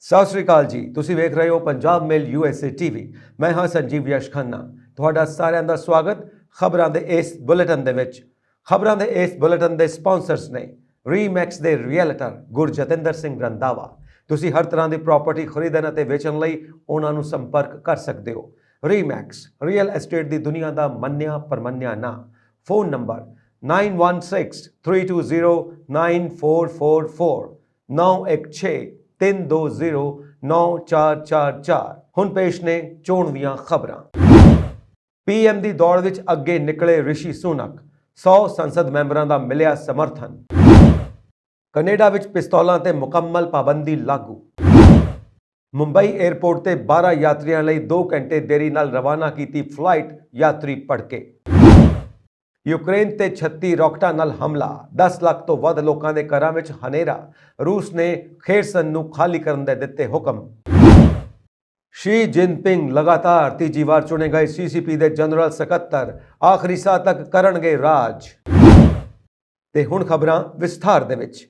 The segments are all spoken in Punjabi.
ਸਤਿ ਸ਼੍ਰੀ ਅਕਾਲ ਜੀ। ਤੁਸੀਂ ਵੇਖ ਰਹੇ ਹੋ ਪੰਜਾਬ ਮੇਲ USA TV। ਮੈਂ ਹਾਂ ਸੰਜੀਵ ਯਸ਼ ਖੰਨਾ। ਤੁਹਾਡਾ ਸਾਰਿਆਂ ਦਾ ਸਵਾਗਤ ਖਬਰਾਂ ਦੇ ਇਸ ਬੁਲੇਟਿਨ ਦੇ ਵਿੱਚ। ਖਬਰਾਂ ਦੇ ਇਸ ਬੁਲੇਟਿਨ ਦੇ ਸਪਾਂਸਰਸ ਨੇ ਰੀਮੈਕਸ ਦੇ ਰੀਅਲਟਰ ਗੁਰਜਤਿੰਦਰ ਸਿੰਘ ਰੰਧਾਵਾ। ਤੁਸੀਂ ਹਰ ਤਰ੍ਹਾਂ ਦੀ ਪ੍ਰਾਪਰਟੀ ਖਰੀਦਣ ਅਤੇ ਵੇਚਣ ਲਈ ਉਹਨਾਂ ਨੂੰ ਸੰਪਰਕ ਕਰ ਸਕਦੇ ਹੋ। ਰੀਮੈਕਸ ਰੀਅਲ ਐਸਟੇਟ ਦੀ ਦੁਨੀਆ ਦਾ ਮੰਨਿਆ ਪਰਮੰਨਿਆ ਨਾਂ। Phone number 9163209444 9163209444। ਹੁਣ ਪੇਸ਼ ਨੇ ਚੋਣ ਦੀਆਂ ਖਬਰਾਂ। PM ਦੀ ਦੌੜ ਵਿੱਚ ਅੱਗੇ ਨਿਕਲੇ ਰਿਸ਼ੀ ਸੁਨਕ। 100 ਸੰਸਦ ਮੈਂਬਰਾਂ ਦਾ ਮਿਲਿਆ ਸਮਰਥਨ। ਕੈਨੇਡਾ ਵਿੱਚ ਪਿਸਤੌਲਾਂ ਤੇ ਮੁਕੰਮਲ ਪਾਬੰਦੀ ਲਾਗੂ। ਮੁੰਬਈ 에ਅਰਪੋਰਟ ਤੇ 12 ਯਾਤਰੀਆਂ ਲਈ 2 ਘੰਟੇ ਦੇਰੀ ਨਾਲ ਰਵਾਨਾ ਕੀਤੀ ਫਲਾਈਟ ਯਾਤਰੀ ਭੜਕੇ। ਯੂਕਰੇਨ ਤੇ 36 ਰਾਕਟਾਂ ਨਾਲ ਹਮਲਾ। 10 ਲੱਖ ਤੋਂ ਵੱਧ ਲੋਕਾਂ ਦੇ ਘਰਾਂ ਵਿੱਚ ਹਨੇਰਾ। ਰੂਸ ਨੇ ਖੇਰਸਨ ਨੂੰ ਖਾਲੀ ਕਰਨ ਦੇ ਦਿੱਤੇ ਹੁਕਮ। ਸ਼ੀ ਜਿਨਪਿੰਗ ਲਗਾਤਾਰ ਤੀਜੀ ਵਾਰ ਚੁਣੇ ਗਏ CCP ਦੇ ਜਨਰਲ ਸਕੱਤਰ। ਆਖਰੀ ਸਾਹ ਤੱਕ ਕਰਨਗੇ ਰਾਜ। ਤੇ ਹੁਣ ਖਬਰਾਂ ਵਿਸਥਾਰ ਦੇ ਵਿੱਚ।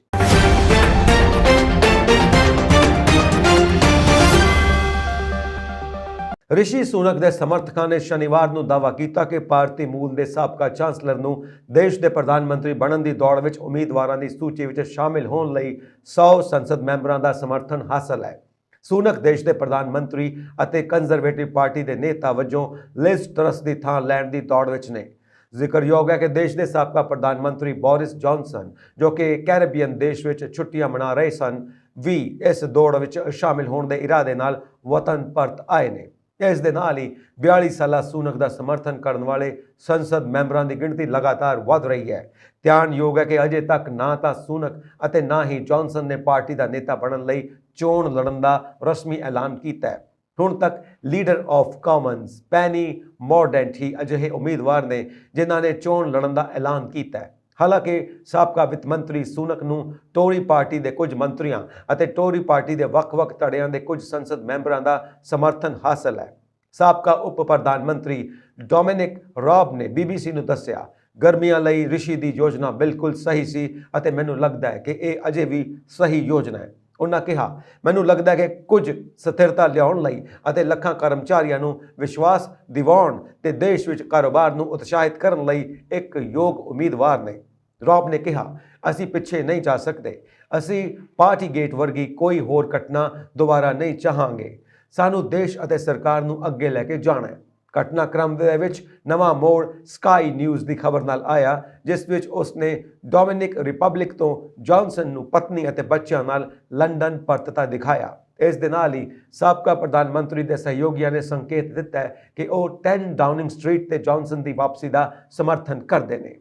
ਰਿਸ਼ੀ ਸੁਨਕ ਦੇ ਸਮਰਥਕਾਂ ਨੇ ਸ਼ਨੀਵਾਰ ਨੂੰ ਦਾਅਵਾ ਕੀਤਾ ਕਿ ਭਾਰਤੀ ਮੂਲ ਦੇ ਸਾਬਕਾ ਚਾਂਸਲਰ ਨੂੰ ਦੇਸ਼ ਦੇ ਪ੍ਰਧਾਨ ਮੰਤਰੀ ਬਣਨ ਦੀ ਦੌੜ ਵਿੱਚ ਉਮੀਦਵਾਰਾਂ ਦੀ ਸੂਚੀ ਵਿੱਚ ਸ਼ਾਮਿਲ ਹੋਣ ਲਈ 100 ਸੰਸਦ ਮੈਂਬਰਾਂ ਦਾ ਸਮਰਥਨ ਹਾਸਲ ਹੈ। ਸੁਨਕ ਦੇਸ਼ ਦੇ ਪ੍ਰਧਾਨ ਮੰਤਰੀ ਅਤੇ ਕੰਜ਼ਰਵੇਟਿਵ ਪਾਰਟੀ ਦੇ ਨੇਤਾ ਵਜੋਂ ਲਿਜ਼ ਟਰਸ ਦੀ ਥਾਂ ਲੈਣ ਦੀ ਦੌੜ ਵਿੱਚ ਨੇ। ਜ਼ਿਕਰਯੋਗ ਹੈ ਕਿ ਦੇਸ਼ ਦੇ ਸਾਬਕਾ ਪ੍ਰਧਾਨ ਮੰਤਰੀ ਬੋਰਿਸ ਜੌਨਸਨ, ਜੋ ਕਿ ਕੈਰੇਬੀਅਨ ਦੇਸ਼ ਵਿੱਚ ਛੁੱਟੀਆਂ ਮਨਾ ਰਹੇ ਸਨ, ਵੀ ਇਸ ਦੌੜ ਵਿੱਚ ਸ਼ਾਮਿਲ ਹੋਣ ਦੇ ਇਰਾਦੇ ਨਾਲ ਵਤਨ ਪਰਤ ਆਏ ਨੇ। ਇਸ ਦੇ ਨਾਲ ਹੀ 42 ਸਾਲਾ ਸੁਨਕ ਦਾ ਸਮਰਥਨ ਕਰਨ ਵਾਲੇ ਸੰਸਦ ਮੈਂਬਰਾਂ ਦੀ ਗਿਣਤੀ ਲਗਾਤਾਰ ਵਧ ਰਹੀ ਹੈ। ਧਿਆਨਯੋਗ ਹੈ ਕਿ ਅਜੇ ਤੱਕ ਨਾ ਤਾਂ ਸੁਨਕ ਅਤੇ ਨਾ ਹੀ ਜੌਨਸਨ ਨੇ ਪਾਰਟੀ ਦਾ ਨੇਤਾ ਬਣਨ ਲਈ ਚੋਣ ਲੜਨ ਦਾ ਰਸਮੀ ਐਲਾਨ ਕੀਤਾ ਹੈ। ਹੁਣ ਤੱਕ ਲੀਡਰ ਆਫ ਕਾਮਨਸ ਪੈਨੀ ਮੋਰਡੈਂਟ ਹੀ ਅਜਿਹੇ ਉਮੀਦਵਾਰ ਨੇ ਜਿਨ੍ਹਾਂ ਨੇ ਚੋਣ ਲੜਨ ਦਾ ਐਲਾਨ ਕੀਤਾ ਹੈ। ਹਾਲਾਂਕਿ ਸਾਬਕਾ ਵਿੱਤ ਮੰਤਰੀ ਸੁਨਕ ਨੂੰ ਟੋਰੀ ਪਾਰਟੀ ਦੇ ਕੁਝ ਮੰਤਰੀਆਂ ਅਤੇ ਟੋਰੀ ਪਾਰਟੀ ਦੇ ਵੱਖ-ਵੱਖ ਧੜਿਆਂ ਦੇ ਕੁਝ ਸੰਸਦ ਮੈਂਬਰਾਂ ਦਾ ਸਮਰਥਨ ਹਾਸਲ ਹੈ। ਸਾਬਕਾ ਉਪ ਪ੍ਰਧਾਨ ਮੰਤਰੀ ਡੋਮਿਨਿਕ ਰਾਬ ਨੇ BBC ਨੂੰ ਦੱਸਿਆ, ਗਰਮੀਆਂ ਲਈ ਰਿਸ਼ੀ ਦੀ ਯੋਜਨਾ ਬਿਲਕੁਲ ਸਹੀ ਸੀ ਅਤੇ ਮੈਨੂੰ ਲੱਗਦਾ ਹੈ ਕਿ ਇਹ ਅਜੇ ਵੀ ਸਹੀ ਯੋਜਨਾ ਹੈ। ਉਹਨਾਂ ਕਿਹਾ, ਮੈਨੂੰ ਲੱਗਦਾ ਹੈ ਕਿ ਕੁਝ ਸਥਿਰਤਾ ਲਿਆਉਣ ਲਈ ਅਤੇ ਲੱਖਾਂ ਕਰਮਚਾਰੀਆਂ ਨੂੰ ਵਿਸ਼ਵਾਸ ਦਿਵਾਉਣ ਤੇ ਦੇਸ਼ ਵਿੱਚ ਕਾਰੋਬਾਰ ਨੂੰ ਉਤਸ਼ਾਹਿਤ ਕਰਨ ਲਈ ਇੱਕ ਯੋਗ ਉਮੀਦਵਾਰ ਨੇ। ਰਾਬ ਨੇ ਕਿਹਾ, ਅਸੀਂ ਪਿੱਛੇ ਨਹੀਂ ਜਾ ਸਕਦੇ। ਅਸੀਂ ਪਾਰਟੀਗੇਟ ਵਰਗੀ ਕੋਈ ਹੋਰ ਘਟਨਾ ਦੁਬਾਰਾ ਨਹੀਂ ਚਾਹਾਂਗੇ। ਸਾਨੂੰ ਦੇਸ਼ ਅਤੇ ਸਰਕਾਰ ਨੂੰ ਅੱਗੇ ਲੈ ਕੇ ਜਾਣਾ ਹੈ। ਘਟਨਾਕ੍ਰਮ ਦੇ ਵਿੱਚ ਨਵਾਂ ਮੋੜ ਸਕਾਈ ਨਿਊਜ਼ ਦੀ ਖਬਰ ਨਾਲ ਆਇਆ, ਜਿਸ ਵਿੱਚ ਉਸਨੇ ਡੋਮਿਨਿਕ ਰਿਪਬਲਿਕ ਤੋਂ ਜੌਨਸਨ ਨੂੰ ਪਤਨੀ ਅਤੇ ਬੱਚਿਆਂ ਨਾਲ ਲੰਡਨ ਪਰਤਤਾ ਦਿਖਾਇਆ। ਇਸ ਦੇ ਨਾਲ ਹੀ ਸਾਬਕਾ ਪ੍ਰਧਾਨ ਮੰਤਰੀ ਦੇ ਸਹਿਯੋਗੀਆਂ ਨੇ ਸੰਕੇਤ ਦਿੱਤਾ ਹੈ ਕਿ ਉਹ 10 ਡਾਊਨਿੰਗ ਸਟਰੀਟ ਤੇ ਜੌਨਸਨ ਦੀ ਵਾਪਸੀ ਦਾ ਸਮਰਥਨ ਕਰਦੇ ਨੇ।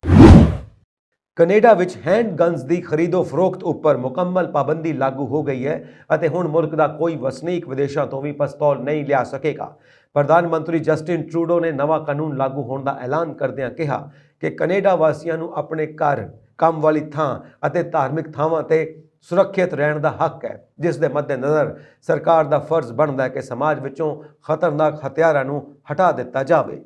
ਕੈਨੇਡਾ ਵਿੱਚ ਹੈਂਡਗਨਸ ਦੀ ਖਰੀਦੋ ਫਰੋਖਤ ਉੱਪਰ ਮੁਕੰਮਲ ਪਾਬੰਦੀ ਲਾਗੂ ਹੋ ਗਈ ਹੈ ਅਤੇ ਹੁਣ ਮੁਲਕ ਦਾ ਕੋਈ ਵਸਨੀਕ ਵਿਦੇਸ਼ਾਂ ਤੋਂ ਵੀ ਪਿਸਤੌਲ ਨਹੀਂ ਲਿਆ ਸਕੇਗਾ। ਪ੍ਰਧਾਨ ਮੰਤਰੀ ਜਸਟਿਨ ਟਰੂਡੋ ਨੇ ਨਵਾਂ ਕਾਨੂੰਨ ਲਾਗੂ ਹੋਣ ਦਾ ਐਲਾਨ ਕਰਦਿਆਂ ਕਿਹਾ ਕਿ ਕੈਨੇਡਾ ਵਾਸੀਆਂ ਨੂੰ ਆਪਣੇ ਘਰ, ਕੰਮ ਵਾਲੀ ਥਾਂ ਅਤੇ ਧਾਰਮਿਕ ਥਾਵਾਂ ਤੇ ਸੁਰੱਖਿਅਤ ਰਹਿਣ ਦਾ ਹੱਕ ਹੈ, ਜਿਸ ਦੇ ਮੱਦੇਨਜ਼ਰ ਸਰਕਾਰ ਦਾ ਫਰਜ਼ ਬਣਦਾ ਹੈ ਕਿ ਸਮਾਜ ਵਿੱਚੋਂ ਖਤਰਨਾਕ ਹਥਿਆਰਾਂ ਨੂੰ ਹਟਾ ਦਿੱਤਾ ਜਾਵੇ।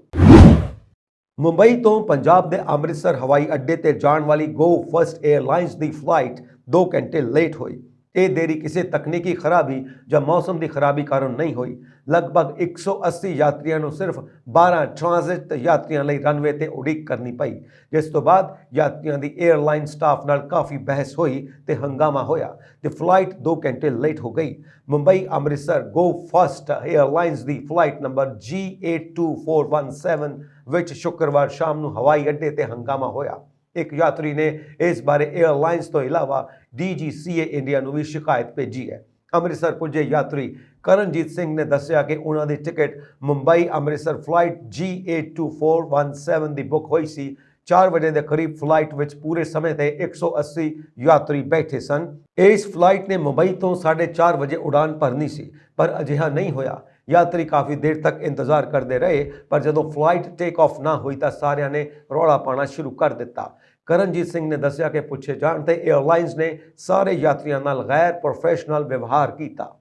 ਮੁੰਬਈ ਤੋਂ ਪੰਜਾਬ ਦੇ ਅੰਮ੍ਰਿਤਸਰ ਹਵਾਈ ਅੱਡੇ ਤੇ ਜਾਣ ਵਾਲੀ ਗੋ ਫਸਟ 에ਅਰਲਾਈਨਸ ਦੀ ਫਲਾਈਟ 2 ਘੰਟੇ ਲੇਟ ਹੋਈ। ਇਹ ਦੇਰੀ ਕਿਸੇ ਤਕਨੀਕੀ ਖਰਾਬੀ ਜਾਂ ਮੌਸਮ ਦੀ ਖਰਾਬੀ ਕਾਰਨ ਨਹੀਂ ਹੋਈ। ਲਗਭਗ 180 ਯਾਤਰੀਆਂ ਨੂੰ ਸਿਰਫ 12 ਟ੍ਰਾਂਜ਼ਿਟ ਯਾਤਰੀਆਂ ਲਈ ਰਨਵੇ ਤੇ ਉਡੀਕ ਕਰਨੀ ਪਈ, ਜਿਸ ਤੋਂ ਬਾਅਦ ਯਾਤਰੀਆਂ ਦੀ 에ਅਰਲਾਈਨ ਸਟਾਫ ਨਾਲ ਕਾਫੀ ਬਹਿਸ ਹੋਈ ਤੇ ਹੰਗਾਮਾ ਹੋਇਆ ਤੇ ਫਲਾਈਟ 2 ਘੰਟੇ ਲੇਟ ਹੋ ਗਈ। ਮੁੰਬਈ ਅੰਮ੍ਰਿਤਸਰ ਗੋ ਫਸਟ 에ਅਰਲਾਈਨਸ ਦੀ ਫਲਾਈਟ ਨੰਬਰ G82417 ਵਿੱਚ ਸ਼ੁੱਕਰਵਾਰ ਸ਼ਾਮ ਨੂੰ ਹਵਾਈ ਅੱਡੇ ਤੇ ਹੰਗਾਮਾ ਹੋਇਆ। ਇੱਕ ਯਾਤਰੀ ਨੇ ਇਸ ਬਾਰੇ 에ਅਰਲਾਈਨਸ ਤੋਂ ਇਲਾਵਾ DGCA ਇੰਡੀਆ ਨੂੰ ਵੀ ਸ਼ਿਕਾਇਤ ਭੇਜੀ ਹੈ। ਅੰਮ੍ਰਿਤਸਰ ਪੁੱਜੇ ਯਾਤਰੀ ਕਰਨਜੀਤ ਸਿੰਘ ਨੇ ਦੱਸਿਆ ਕਿ ਉਹਨਾਂ ਦੀ ticket Mumbai Amritsar flight G82417 ਦੀ ਬੁੱਕ ਹੋਈ ਸੀ। 4 ਵਜੇ ਦੇ ਕਰੀਬ ਫਲਾਈਟ ਵਿੱਚ ਪੂਰੇ ਸਮੇਂ ਤੇ 180 ਯਾਤਰੀ ਬੈਠੇ ਸਨ। ਇਸ ਫਲਾਈਟ ਨੇ ਮੁੰਬਈ ਤੋਂ 4:30 ਵਜੇ ਉਡਾਨ ਭਰਨੀ ਸੀ, ਪਰ ਅਜਿਹਾ ਨਹੀਂ ਹੋਇਆ। ਯਾਤਰੀ ਕਾਫੀ ਦੇਰ ਤੱਕ ਇੰਤਜ਼ਾਰ ਕਰਦੇ ਰਹੇ, ਪਰ ਜਦੋਂ ਫਲਾਈਟ ਟੇਕ ਆਫ ਨਾ ਹੋਈ ਤਾਂ ਸਾਰਿਆਂ ਨੇ ਰੌਲਾ ਪਾਉਣਾ ਸ਼ੁਰੂ ਕਰ ਦਿੱਤਾ। ਕਰਨਜੀਤ ਸਿੰਘ ਨੇ ਦੱਸਿਆ ਕਿ ਪੁੱਛੇ ਜਾਣ ਤੇ 에ਅਰਲਾਈਨਸ ਨੇ ਸਾਰੇ ਯਾਤਰੀਆਂ ਨਾਲ ਗੈਰ ਪ੍ਰੋਫੈਸ਼ਨਲ ਵਿਵਹਾਰ ਕੀਤਾ।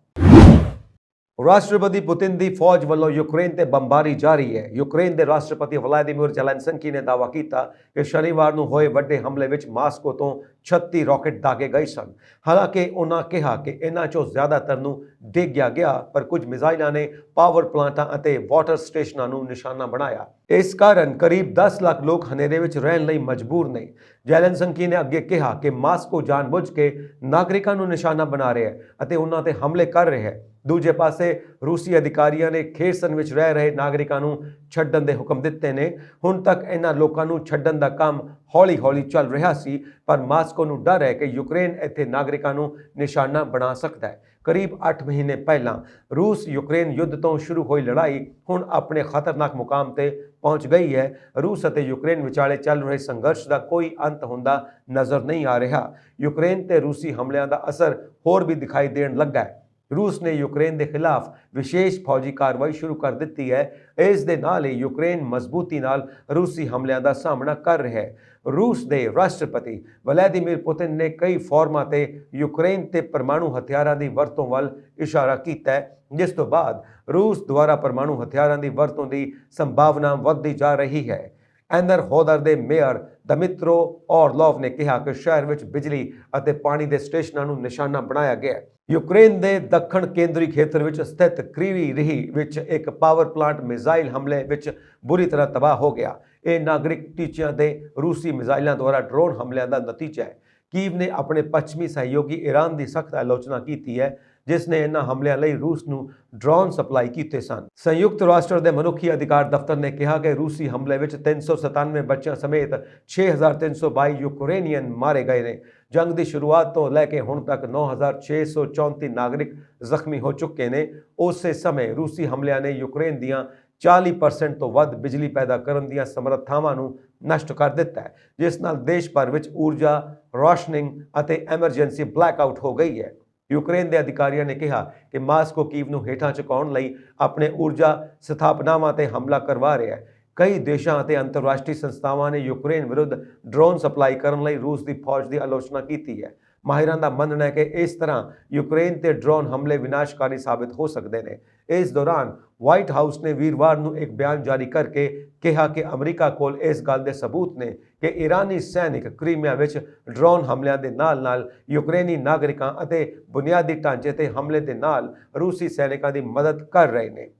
ਰਾਸ਼ਟਰਪਤੀ ਪੁਤਿਨ ਦੀ ਫੌਜ ਵੱਲੋਂ ਯੂਕਰੇਨ ਤੇ ਬੰਬਾਰੀ ਜਾਰੀ ਹੈ। ਯੂਕਰੇਨ ਦੇ ਰਾਸ਼ਟਰਪਤੀ ਵਲਾਦੀਮੀਰ ਜ਼ੈਲੈਂਸਕੀ ਨੇ ਦਾਅਵਾ ਕੀਤਾ ਕਿ ਸ਼ਨੀਵਾਰ ਨੂੰ ਹੋਏ ਵੱਡੇ ਹਮਲੇ ਵਿੱਚ ਮਾਸਕੋ ਤੋਂ 36 ਰੌਕਟ ਦਾਗੇ ਗਏ ਸਨ। ਹਾਲਾਂਕਿ ਉਹਨਾਂ ਕਿਹਾ ਕਿ ਇਹਨਾਂ ਚੋਂ ਜ਼ਿਆਦਾਤਰ ਨੂੰ ਡਿੱਗਿਆ ਗਿਆ, ਪਰ ਕੁਝ ਮਿਜ਼ਾਈਲਾਂ ਨੇ ਪਾਵਰ ਪਲਾਂਟਾਂ ਅਤੇ ਵਾਟਰ ਸਟੇਸ਼ਨਾਂ ਨੂੰ ਨਿਸ਼ਾਨਾ ਬਣਾਇਆ। ਇਸ ਕਾਰਨ ਕਰੀਬ 10 ਲੱਖ ਲੋਕ ਹਨੇਰੇ ਵਿੱਚ ਰਹਿਣ ਲਈ ਮਜਬੂਰ ਨੇ। ਜ਼ੈਲੈਂਸਕੀ ਨੇ ਅੱਗੇ ਕਿਹਾ ਕਿ ਮਾਸਕੋ ਜਾਣਬੁੱਝ ਕੇ ਨਾਗਰਿਕਾਂ ਨੂੰ ਨਿਸ਼ਾਨਾ ਬਣਾ ਰਿਹਾ ਹੈ ਅਤੇ ਉਹਨਾਂ ਤੇ ਹਮਲੇ ਕਰ ਰਿਹਾ ਹੈ। ਦੂਜੇ ਪਾਸੇ ਰੂਸੀ ਅਧਿਕਾਰੀਆਂ ਨੇ ਖੇਰਸਨ ਵਿੱਚ ਰਹਿ ਰਹੇ ਨਾਗਰਿਕਾਂ ਨੂੰ ਛੱਡਣ ਦੇ ਹੁਕਮ ਦਿੱਤੇ ਨੇ। ਹੁਣ ਤੱਕ ਇਹਨਾਂ ਲੋਕਾਂ ਨੂੰ ਛੱਡਣ ਦਾ ਕੰਮ ਹੌਲੀ-ਹੌਲੀ ਚੱਲ ਰਿਹਾ ਸੀ, ਪਰ ਮਾਸਕੋ ਨੂੰ ਡਰ ਹੈ ਕਿ ਯੂਕਰੇਨ ਇੱਥੇ ਨਾਗਰਿਕਾਂ ਨੂੰ ਨਿਸ਼ਾਨਾ ਬਣਾ ਸਕਦਾ ਹੈ। ਕਰੀਬ 8 ਮਹੀਨੇ ਪਹਿਲਾਂ ਰੂਸ ਯੂਕਰੇਨ ਯੁੱਧ ਤੋਂ ਸ਼ੁਰੂ ਹੋਈ ਲੜਾਈ ਹੁਣ ਆਪਣੇ ਖਤਰਨਾਕ ਮੁਕਾਮ ਤੇ ਪਹੁੰਚ ਗਈ ਹੈ। ਰੂਸ ਅਤੇ ਯੂਕਰੇਨ ਵਿਚਾਲੇ ਚੱਲ ਰਹੇ ਸੰਘਰਸ਼ ਦਾ ਕੋਈ ਅੰਤ ਹੁੰਦਾ ਨਜ਼ਰ ਨਹੀਂ ਆ ਰਿਹਾ। ਯੂਕਰੇਨ ਤੇ ਰੂਸੀ ਹਮਲਿਆਂ ਦਾ ਅਸਰ ਹੋਰ ਵੀ ਦਿਖਾਈ ਦੇਣ ਲੱਗਾ ਹੈ। रूस ने यूक्रेन के खिलाफ विशेष फौजी कार्रवाई शुरू कर दी है। इस दे नाल ही यूक्रेन मजबूती नाल रूसी हमलों का सामना कर रहा है। रूस के राष्ट्रपति व्लादिमीर पुतिन ने कई फोरमां ते यूक्रेन ते परमाणु हथियारों की वरतों वाल इशारा किया है, जिस तो बाद रूस द्वारा परमाणु हथियारों की वरतों की संभावना बढ़ती जा रही है। एंदरहोदर के मेयर दमित्रो ऑरलोव ने कहा कि शहर में बिजली और पानी के स्टेशनों को निशाना बनाया गया। यूक्रेन के दक्षिण केंद्री खेत्र में स्थित क्रीवी रिही विच एक पावर प्लांट मिसाइल हमले विच बुरी तरह तबाह हो गया। यह नागरिक टीचियां ते रूसी मिसाइलों द्वारा ड्रोन हमलों का नतीजा है। कीव ने अपने पश्चिमी सहयोगी ईरान की सख्त आलोचना की है, जिसने इन्हां हमलों लई रूस नूं ड्रोन सप्लाई किए सन। संयुक्त राष्ट्र के मनुखी अधिकार दफ्तर ने कहा कि रूसी हमले में 397 बच्चों समेत 6322 यूक्रेनियन मारे गए ने। जंग की शुरुआत तो लैके हुण तक 9634 नागरिक जख्मी हो चुके हैं। उस समय रूसी हमलों ने यूक्रेन दियां 40% तो वध बिजली पैदा करन दियां समर्थावां नूं नष्ट कर दिता है, जिस नाल देश भर विच ऊर्जा राशनिंग अते एमरजेंसी ब्लैकआउट हो गई है। यूक्रेन के अधिकारियों ने कहा कि मास्को कीव नूं हेठां चुकाउण लई अपने ऊर्जा स्थापनावां ते हमला करवा रहा है। कई देशों और अंतरराष्ट्रीय संस्थावां ने यूक्रेन विरुद्ध ड्रोन सप्लाई करने लई रूस की फौज की आलोचना की है। माहिरां दा मनना है कि इस तरह यूक्रेन ते ड्रोन हमले विनाशकारी साबित हो सकते हैं। इस दौरान व्हाइट हाउस ने वीरवार नूं एक बयान जारी करके कहा कि अमरीका कोल इस गल के सबूत ने कि ईरानी सैनिक क्रीमिया विच ड्रोन हमलों के नाल यूक्रेनी नागरिकों अते बुनियादी ढांचे ते हमले के नाल रूसी सैनिकों की मदद कर रहे हैं।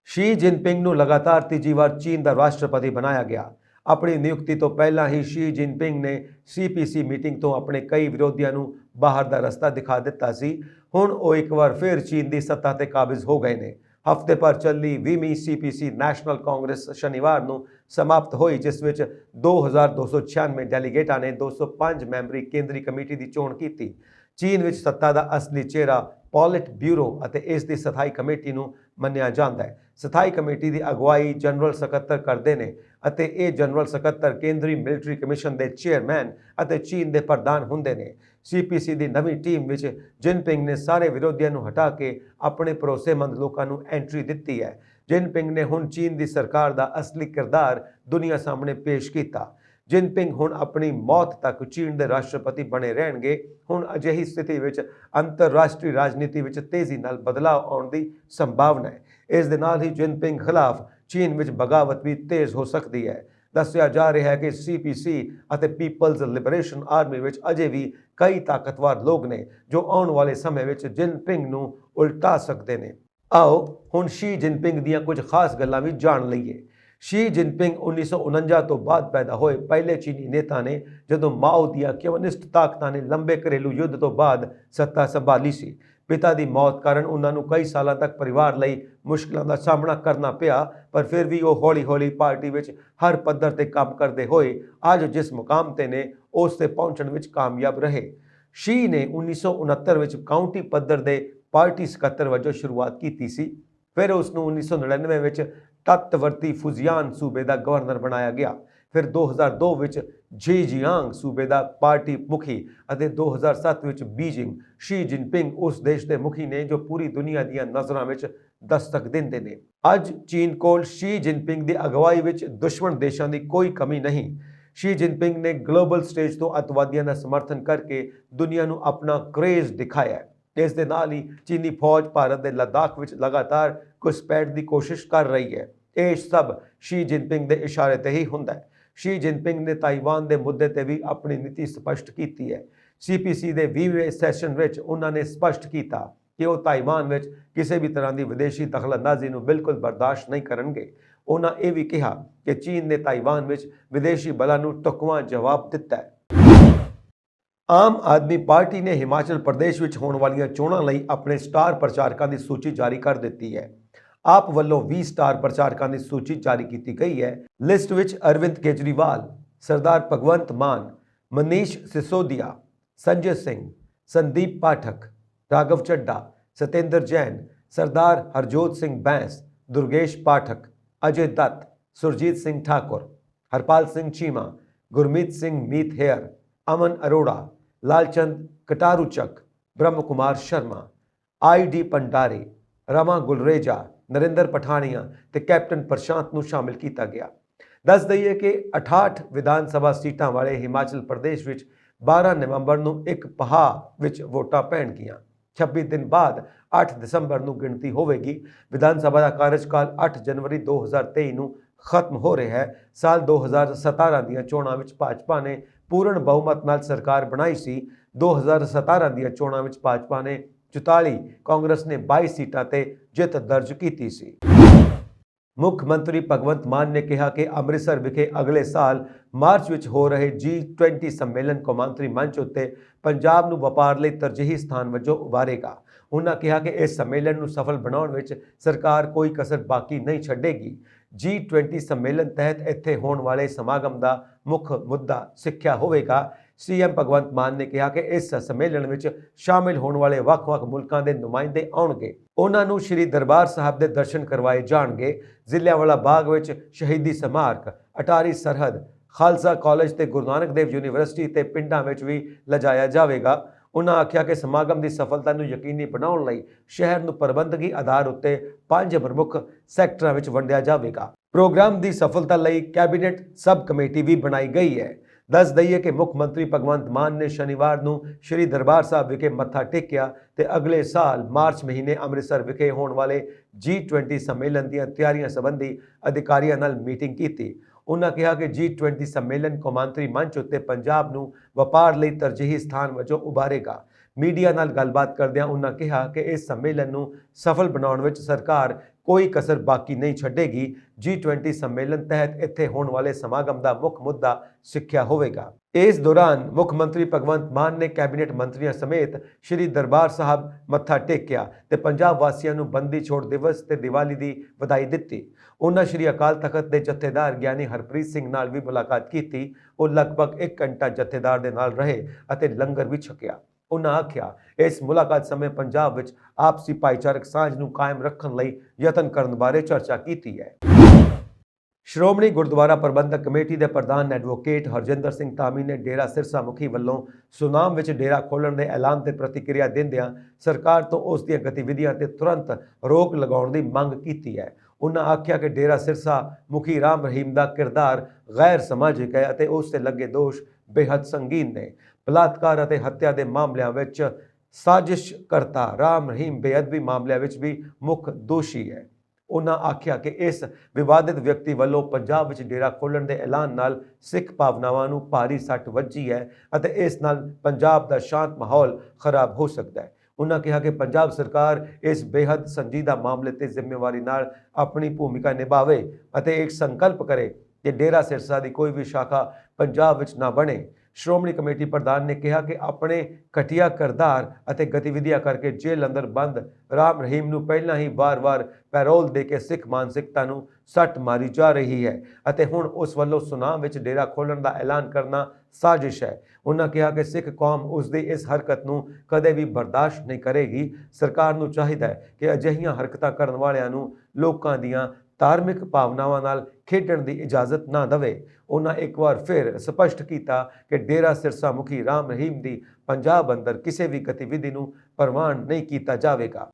शी जिनपिंग नूं लगातार तीजी बार चीन का राष्ट्रपति बनाया गया। अपनी नियुक्ति तो पहला ही शी जिनपिंग ने CPC मीटिंग तो अपने कई विरोधियों नूं बाहर का रस्ता दिखा दिता सी। हुण वो एक बार फिर चीन की सत्ता ते काबिज हो गए ने। हफ्ते भर चली 20वीं CPC नैशनल कांग्रेस शनिवार नूं समाप्त हुई, जिस विच 2296 डेलीगेटां ने 205 मैंबरी केंद्रीय कमेटी की चोण की। चीन विच सत्ता का असली चेहरा पॉलिट ब्यूरो अते इस दी स्थाई कमेटी नूं मन्निया जांदा है। स्थाई कमेटी की अगवाई जनरल सकत्तर करते हैं अते ये जनरल सकत्तर केंद्रीय मिलिटरी कमिशन के चेयरमैन अते चीन के प्रधान हुंदे ने। CPC की नवीं टीम विच जिनपिंग ने सारे विरोधियों नूं हटा के अपने भरोसेमंद लोगों नूं एंट्री दी है। जिनपिंग ने हुण चीन की सरकार का असली किरदार दुनिया सामने पेश किया। जिनपिंग हुण अपनी मौत तक चीन के राष्ट्रपति बने रहेंगे। हुण अजिही स्थिति विच अंतरराष्ट्रीय राजनीति विच तेजी नाल बदलाव आउण दी संभावना है। इस दे नाल ही जिनपिंग खिलाफ चीन विच बगावत भी तेज हो सकती है। दस्सिया जा रहा है कि CPC अते पीपल्स लिबरेशन आर्मी विच अजे भी कई ताकतवर लोग ने जो आने वाले समय विच जिनपिंग नूं उल्टा सकते हैं। आओ हुण शी जिनपिंग दीयां कुछ खास गल्लां भी जान लईए। शी जिनपिंग 1949 तो बाद पैदा होए पहले चीनी नेता ने जदों माओ दियां कम्युनिस्ट ताकतां ने लंबे घरेलू युद्ध तो बाद सत्ता संभाली सी। पिता की मौत कारण उन्होंने कई सालों तक परिवार लई मुश्किलों का सामना करना पिया, पर फिर भी वो हौली हौली पार्टी विच हर पद्धर ते काम करते हुए अज जिस मुकाम ते ने उस ते पहुंचण विच कामयाब रहे। शी ने 1969 विच काउंटी पद्धर दे पार्टी सकत्तर वजों शुरुआत की सी। फिर उसनूं 1999 विच तत्वर्ती फुजियान सूबे का गवर्नर बनाया गया। फिर 2002 विच झेजियांग सूबे का पार्टी मुखी अते 2007 विच बीजिंग। शी जिनपिंग उस देश के मुखी ने जो पूरी दुनिया दीयां नज़रां विच दस्तक दिंदे ने। अज चीन कोल शी जिनपिंग की अगवाई विच दुश्मन देशों की कोई कमी नहीं। शी जिनपिंग ने ग्लोबल स्टेज तो अतवादियों का समर्थन करके दुनिया नूं अपना क्रेज दिखाया है। इस दे नाल ही चीनी फौज भारत के लद्दाख विच लगातार घुसपैठ की कोशिश कर रही है। ये सब शी जिनपिंग के इशारे ते ही हुंदा है। ਸ਼ੀ ਜਿਨਪਿੰਗ ਨੇ ਤਾਈਵਾਨ ਦੇ ਮੁੱਦੇ ਤੇ ਵੀ ਆਪਣੀ ਨੀਤੀ ਸਪਸ਼ਟ ਕੀਤੀ ਹੈ। CPC ਦੇ 20ਵੇਂ ਸੈਸ਼ਨ ਵਿੱਚ ਉਹਨਾਂ ਨੇ ਸਪਸ਼ਟ ਕੀਤਾ ਕਿ ਉਹ ਤਾਈਵਾਨ ਵਿੱਚ ਕਿਸੇ ਵੀ ਤਰ੍ਹਾਂ ਦੀ ਵਿਦੇਸ਼ੀ ਦਖਲਅੰਦਾਜ਼ੀ ਨੂੰ ਬਿਲਕੁਲ ਬਰਦਾਸ਼ਤ ਨਹੀਂ ਕਰਨਗੇ। ਉਹਨਾਂ ਇਹ ਵੀ ਕਿਹਾ ਕਿ ਚੀਨ ਨੇ ਤਾਈਵਾਨ ਵਿੱਚ ਵਿਦੇਸ਼ੀ ਬਲਾਂ ਨੂੰ ਢੁਕਵਾਂ ਜਵਾਬ ਦਿੱਤਾ ਹੈ। ਆਮ ਆਦਮੀ ਪਾਰਟੀ ਨੇ ਹਿਮਾਚਲ ਪ੍ਰਦੇਸ਼ ਵਿੱਚ ਹੋਣ ਵਾਲੀਆਂ ਚੋਣਾਂ ਲਈ ਆਪਣੇ ਸਟਾਰ ਪ੍ਰਚਾਰਕਾਂ ਦੀ ਸੂਚੀ ਜਾਰੀ ਕਰ ਦਿੱਤੀ ਹੈ। ਆਪ ਵੱਲੋਂ 20 ਸਟਾਰ ਪ੍ਰਚਾਰਕਾਂ ਦੀ ਸੂਚੀ ਜਾਰੀ ਕੀਤੀ ਗਈ ਹੈ। ਲਿਸਟ ਵਿੱਚ ਅਰਵਿੰਦ ਕੇਜਰੀਵਾਲ, ਸਰਦਾਰ ਭਗਵੰਤ ਮਾਨ, ਮਨੀਸ਼ ਸਿਸੋਦੀਆ, ਸੰਜੇ ਸਿੰਘ, ਸੰਦੀਪ ਪਾਠਕ, ਰਾਘਵ ਚੱਡਾ, ਸਤਿੰਦਰ ਜੈਨ, ਸਰਦਾਰ ਹਰਜੋਤ ਸਿੰਘ ਬੈਂਸ, ਦੁਰਗੇਸ਼ ਪਾਠਕ, ਅਜੇ ਦੱਤ, ਸੁਰਜੀਤ ਸਿੰਘ ਠਾकुर, ਹਰਪਾਲ ਸਿੰਘ ਚੀਮਾ, ਗੁਰਮੀਤ ਸਿੰਘ ਮੀਤ ਹੇਅਰ, ਅਮਨ ਅਰੋੜਾ, ਲਾਲਚੰਦ ਕਟਾਰੂਚਕ, ਬ੍ਰਹਮ ਕੁਮਾਰ ਸ਼ਰਮਾ, ID ਪੰਡਾਰੀ, ਰਮਾ ਗੁਲਰੇਜਾ, ਨਰਿੰਦਰ ਪਠਾਨੀਆ ਤੇ ਕੈਪਟਨ ਪ੍ਰਸ਼ਾਂਤ ਨੂੰ ਸ਼ਾਮਿਲ ਕੀਤਾ ਗਿਆ। ਦੱਸ ਦਈਏ ਕਿ 68 ਵਿਧਾਨ ਸਭਾ ਸੀਟਾਂ ਵਾਲੇ ਹਿਮਾਚਲ ਪ੍ਰਦੇਸ਼ ਵਿੱਚ 12 ਨਵੰਬਰ ਨੂੰ ਇੱਕ ਪਹਾੜ ਵਿੱਚ ਵੋਟਾਂ ਪੈਣਗੀਆਂ। 26 ਦਿਨ ਬਾਅਦ 8 ਦਸੰਬਰ ਨੂੰ ਗਿਣਤੀ ਹੋਵੇਗੀ। ਵਿਧਾਨ ਸਭਾ ਦਾ ਕਾਰਜਕਾਲ 8 ਜਨਵਰੀ 2023 ਨੂੰ ਖਤਮ ਹੋ ਰਿਹਾ ਹੈ। ਸਾਲ 2017 ਦੀਆਂ ਚੋਣਾਂ ਵਿੱਚ ਭਾਜਪਾ ਨੇ ਪੂਰਨ ਬਹੁਮਤ ਨਾਲ ਸਰਕਾਰ ਬਣਾਈ ਸੀ। 2017 ਦੀਆਂ ਚੋਣਾਂ ਵਿੱਚ ਭਾਜਪਾ ਨੇ 44, ਕਾਂਗਰਸ ਨੇ 22 ਸੀਟਾਂ ਤੇ ਜਿੱਤ ਦਰਜ ਕੀਤੀ ਸੀ। ਮੁੱਖ ਮੰਤਰੀ ਭਗਵੰਤ ਮਾਨ ਨੇ ਕਿਹਾ ਕਿ ਅੰਮ੍ਰਿਤਸਰ ਵਿਖੇ ਅਗਲੇ ਸਾਲ ਮਾਰਚ ਵਿੱਚ ਹੋ ਰਹੇ G20 ਸੰਮੇਲਨ ਕੌਮਾਂਤਰੀ ਮੰਚ ਉੱਤੇ ਪੰਜਾਬ ਨੂੰ ਵਪਾਰ ਲਈ ਤਰਜੀਹੀ ਸਥਾਨ ਵਜੋਂ ਉਭਾਰੇਗਾ। ਉਹਨਾਂ ਕਿਹਾ ਕਿ ਇਸ ਸੰਮੇਲਨ ਨੂੰ ਸਫਲ ਬਣਾਉਣ ਵਿੱਚ ਸਰਕਾਰ ਕੋਈ ਕਸਰ ਬਾਕੀ ਨਹੀਂ ਛੱਡੇਗੀ। G20 ਸੰਮੇਲਨ ਤਹਿਤ ਇੱਥੇ ਹੋਣ ਵਾਲੇ ਸਮਾਗਮ ਦਾ ਮੁੱਖ ਮੁੱਦਾ ਸਿੱਖਿਆ ਹੋਵੇਗਾ। CM ਭਗਵੰਤ ਮਾਨ ਨੇ ਕਿਹਾ ਕਿ ਇਸ ਸੰਮੇਲਨ ਵਿੱਚ ਸ਼ਾਮਿਲ ਹੋਣ ਵਾਲੇ ਵੱਖ-ਵੱਖ ਮੁਲਕਾਂ ਦੇ ਨੁਮਾਇੰਦੇ ਆਉਣਗੇ। ਉਹਨਾਂ ਨੂੰ ਸ਼੍ਰੀ ਦਰਬਾਰ ਸਾਹਿਬ ਦੇ ਦਰਸ਼ਨ ਕਰਵਾਏ ਜਾਣਗੇ। ਜ਼ਿਲ੍ਹਿਆਂਵਾਲਾ ਬਾਗ ਵਿੱਚ ਸ਼ਹੀਦੀ ਸਮਾਰਕ, ਅਟਾਰੀ ਸਰਹੱਦ, ਖਾਲਸਾ ਕਾਲਜ ਤੇ ਗੁਰੂ ਨਾਨਕ ਦੇਵ ਯੂਨੀਵਰਸਿਟੀ ਤੇ ਪਿੰਡਾਂ ਵਿੱਚ ਵੀ ਲਿਜਾਇਆ ਜਾਵੇਗਾ। ਉਹਨਾਂ ਆਖਿਆ ਕਿ ਸਮਾਗਮ ਦੀ ਸਫਲਤਾ ਨੂੰ ਯਕੀਨੀ ਬਣਾਉਣ ਲਈ ਸ਼ਹਿਰ ਨੂੰ ਪ੍ਰਬੰਧਕੀ ਆਧਾਰ ਉੱਤੇ 5 ਪ੍ਰਮੁੱਖ ਸੈਕਟਰਾਂ ਵਿੱਚ ਵੰਡਿਆ ਜਾਵੇਗਾ। ਪ੍ਰੋਗਰਾਮ ਦੀ ਸਫਲਤਾ ਲਈ ਕੈਬਨਿਟ ਸਬ ਕਮੇਟੀ ਵੀ ਬਣਾਈ ਗਈ ਹੈ। ਦੱਸ ਦਈਏ ਕਿ ਮੁੱਖ ਮੰਤਰੀ ਭਗਵੰਤ ਮਾਨ ਨੇ ਸ਼ਨੀਵਾਰ ਨੂੰ ਸ਼੍ਰੀ ਦਰਬਾਰ ਸਾਹਿਬ ਵਿਖੇ ਮੱਥਾ ਟੇਕਿਆ ਤੇ ਅਗਲੇ ਸਾਲ ਮਾਰਚ ਮਹੀਨੇ ਅੰਮ੍ਰਿਤਸਰ ਵਿਖੇ ਹੋਣ ਵਾਲੇ G20 ਸੰਮੇਲਨ ਦੀਆਂ ਤਿਆਰੀਆਂ ਸੰਬੰਧੀ ਅਧਿਕਾਰੀਆਂ ਨਾਲ ਮੀਟਿੰਗ ਕੀਤੀ। ਉਹਨਾਂ ਕਿਹਾ ਕਿ G20 ਸੰਮੇਲਨ ਕੌਮਾਂਤਰੀ ਮੰਚ ਉੱਤੇ ਪੰਜਾਬ ਨੂੰ ਵਪਾਰ ਲਈ ਤਰਜੀਹੀ ਸਥਾਨ ਵਜੋਂ ਉਭਾਰੇਗਾ। ਮੀਡੀਆ ਨਾਲ ਗੱਲਬਾਤ ਕਰਦਿਆਂ ਉਹਨਾਂ ਕਿਹਾ ਕਿ ਇਸ ਸੰਮੇਲਨ ਨੂੰ ਸਫਲ ਬਣਾਉਣ ਵਿੱਚ ਸਰਕਾਰ ਕੋਈ ਕਸਰ ਬਾਕੀ ਨਹੀਂ ਛੱਡੇਗੀ। G20 ਸੰਮੇਲਨ ਤਹਿਤ ਇੱਥੇ ਹੋਣ ਵਾਲੇ ਸਮਾਗਮ ਦਾ ਮੁੱਖ ਮੁੱਦਾ ਸਿੱਖਿਆ ਹੋਵੇਗਾ। ਇਸ ਦੌਰਾਨ ਮੁੱਖ ਮੰਤਰੀ ਭਗਵੰਤ ਮਾਨ ਨੇ ਕੈਬਨਿਟ ਮੰਤਰੀਆਂ ਸਮੇਤ ਸ਼੍ਰੀ ਦਰਬਾਰ ਸਾਹਿਬ ਮੱਥਾ ਟੇਕਿਆ ਤੇ ਪੰਜਾਬ ਵਾਸੀਆਂ ਨੂੰ ਬੰਦੀ ਛੋੜ ਦਿਵਸ ਤੇ ਦੀਵਾਲੀ ਦੀ ਵਧਾਈ ਦਿੱਤੀ। ਉਹਨਾਂ ਸ਼੍ਰੀ ਅਕਾਲ ਤਖਤ ਦੇ ਜਥੇਦਾਰ ਗਿਆਨੀ ਹਰਪ੍ਰੀਤ ਸਿੰਘ ਨਾਲ ਵੀ ਮੁਲਾਕਾਤ ਕੀਤੀ। ਉਹ ਲਗਭਗ 1 ਘੰਟਾ ਜਥੇਦਾਰ ਦੇ ਨਾਲ ਰਹੇ ਅਤੇ ਲੰਗਰ ਵੀ ਛਕਿਆ। ਉਹਨਾਂ ਆਖਿਆ ਇਸ ਮੁਲਾਕਾਤ ਸਮੇਂ ਪੰਜਾਬ ਵਿੱਚ ਆਪਸੀ ਭਾਈਚਾਰਕ ਸਾਂਝ ਨੂੰ ਕਾਇਮ ਰੱਖਣ ਲਈ ਯਤਨ ਕਰਨ ਬਾਰੇ ਚਰਚਾ ਕੀਤੀ ਹੈ। ਸ਼੍ਰੋਮਣੀ ਗੁਰਦੁਆਰਾ ਪ੍ਰਬੰਧਕ ਕਮੇਟੀ ਦੇ ਪ੍ਰਧਾਨ ਐਡਵੋਕੇਟ ਹਰਜਿੰਦਰ ਸਿੰਘ ਧਾਮੀ ਨੇ ਡੇਰਾ ਸਿਰਸਾ ਮੁਖੀ ਵੱਲੋਂ ਸੁਨਾਮ ਵਿੱਚ ਡੇਰਾ ਖੋਲ੍ਹਣ ਦੇ ਐਲਾਨ ਤੇ ਪ੍ਰਤੀਕਿਰਿਆ ਦਿੰਦਿਆਂ ਸਰਕਾਰ ਤੋਂ ਉਸ ਦੀਆਂ ਗਤੀਵਿਧੀਆਂ ਤੇ ਤੁਰੰਤ ਰੋਕ ਲਗਾਉਣ ਦੀ ਮੰਗ ਕੀਤੀ ਹੈ। ਉਹਨਾਂ ਆਖਿਆ ਕਿ ਡੇਰਾ ਸਿਰਸਾ ਮੁਖੀ ਰਾਮ ਰਹੀਮ ਦਾ ਕਿਰਦਾਰ ਗੈਰ ਸਮਾਜਿਕ ਹੈ ਅਤੇ ਉਸ ਤੇ ਲੱਗੇ ਦੋਸ਼ ਬੇਹੱਦ ਸੰਗੀਨ ਨੇ। ਬਲਾਤਕਾਰ ਅਤੇ ਹੱਤਿਆ ਦੇ ਮਾਮਲਿਆਂ ਵਿੱਚ ਸਾਜ਼ਿਸ਼ਕਰਤਾ ਰਾਮ ਰਹੀਮ ਬੇਅਦਬੀ ਮਾਮਲਿਆਂ ਵਿੱਚ ਵੀ ਮੁੱਖ ਦੋਸ਼ੀ ਹੈ। ਉਹਨਾਂ ਆਖਿਆ ਕਿ ਇਸ ਵਿਵਾਦਿਤ ਵਿਅਕਤੀ ਵੱਲੋਂ ਪੰਜਾਬ ਵਿੱਚ ਡੇਰਾ ਖੋਲ੍ਹਣ ਦੇ ਐਲਾਨ ਨਾਲ ਸਿੱਖ ਭਾਵਨਾਵਾਂ ਨੂੰ ਭਾਰੀ ਸੱਟ ਵੱਜੀ ਹੈ ਅਤੇ ਇਸ ਨਾਲ ਪੰਜਾਬ ਦਾ ਸ਼ਾਂਤ ਮਾਹੌਲ ਖਰਾਬ ਹੋ ਸਕਦਾ ਹੈ। ਉਹਨਾਂ ਕਿਹਾ ਕਿ ਪੰਜਾਬ ਸਰਕਾਰ ਇਸ ਬੇਹੱਦ ਸੰਜੀਦਾ ਮਾਮਲੇ ਤੇ ਜ਼ਿੰਮੇਵਾਰੀ ਨਾਲ ਆਪਣੀ ਭੂਮਿਕਾ ਨਿਭਾਵੇ ਅਤੇ ਇੱਕ ਸੰਕਲਪ ਕਰੇ ਕਿ ਡੇਰਾ ਸਿਰਸਾ ਦੀ ਕੋਈ ਵੀ ਸ਼ਾਖਾ ਪੰਜਾਬ ਵਿੱਚ ਨਾ ਬਣੇ। ਸ਼੍ਰੋਮਣੀ ਕਮੇਟੀ ਪ੍ਰਧਾਨ ਨੇ ਕਿਹਾ ਕਿ ਆਪਣੇ ਘਟੀਆ ਕਿਰਦਾਰ ਅਤੇ ਗਤੀਵਿਧੀਆਂ ਕਰਕੇ ਜੇਲ੍ਹ ਅੰਦਰ ਬੰਦ ਰਾਮ ਰਹੀਮ ਨੂੰ ਪਹਿਲਾਂ ਹੀ ਵਾਰ-ਵਾਰ ਪੈਰੋਲ ਦੇ ਕੇ ਸਿੱਖ ਮਾਨਸਿਕਤਾ ਨੂੰ ਸੱਟ ਮਾਰੀ ਜਾ ਰਹੀ ਹੈ ਅਤੇ ਹੁਣ ਉਸ ਵੱਲੋਂ ਸੁਨਾਮ ਵਿੱਚ ਡੇਰਾ ਖੋਲ੍ਹਣ ਦਾ ਐਲਾਨ ਕਰਨਾ ਸਾਜ਼ਿਸ਼ ਹੈ। ਉਹਨਾਂ ਕਿਹਾ ਕਿ ਸਿੱਖ ਕੌਮ ਉਸ ਦੀ ਇਸ ਹਰਕਤ ਨੂੰ ਕਦੇ ਵੀ ਬਰਦਾਸ਼ਤ ਨਹੀਂ ਕਰੇਗੀ। ਸਰਕਾਰ ਨੂੰ ਚਾਹੀਦਾ ਹੈ ਕਿ ਅਜਿਹੀਆਂ ਹਰਕਤਾਂ ਕਰਨ ਵਾਲਿਆਂ ਨੂੰ ਲੋਕਾਂ ਦੀਆਂ ਧਾਰਮਿਕ ਭਾਵਨਾਵਾਂ ਨਾਲ ਖੇਡਣ ਦੀ ਇਜਾਜ਼ਤ ਨਾ ਦੇਵੇ। ਉਹਨਾਂ ਇੱਕ ਵਾਰ ਫਿਰ ਸਪਸ਼ਟ ਕੀਤਾ ਕਿ ਡੇਰਾ ਸਿਰਸਾ ਮੁਖੀ ਰਾਮ ਰਹੀਮ ਦੀ ਪੰਜਾਬ ਅੰਦਰ ਕਿਸੇ ਵੀ ਗਤੀਵਿਧੀ ਨੂੰ ਪ੍ਰਵਾਨ ਨਹੀਂ ਕੀਤਾ ਜਾਵੇਗਾ।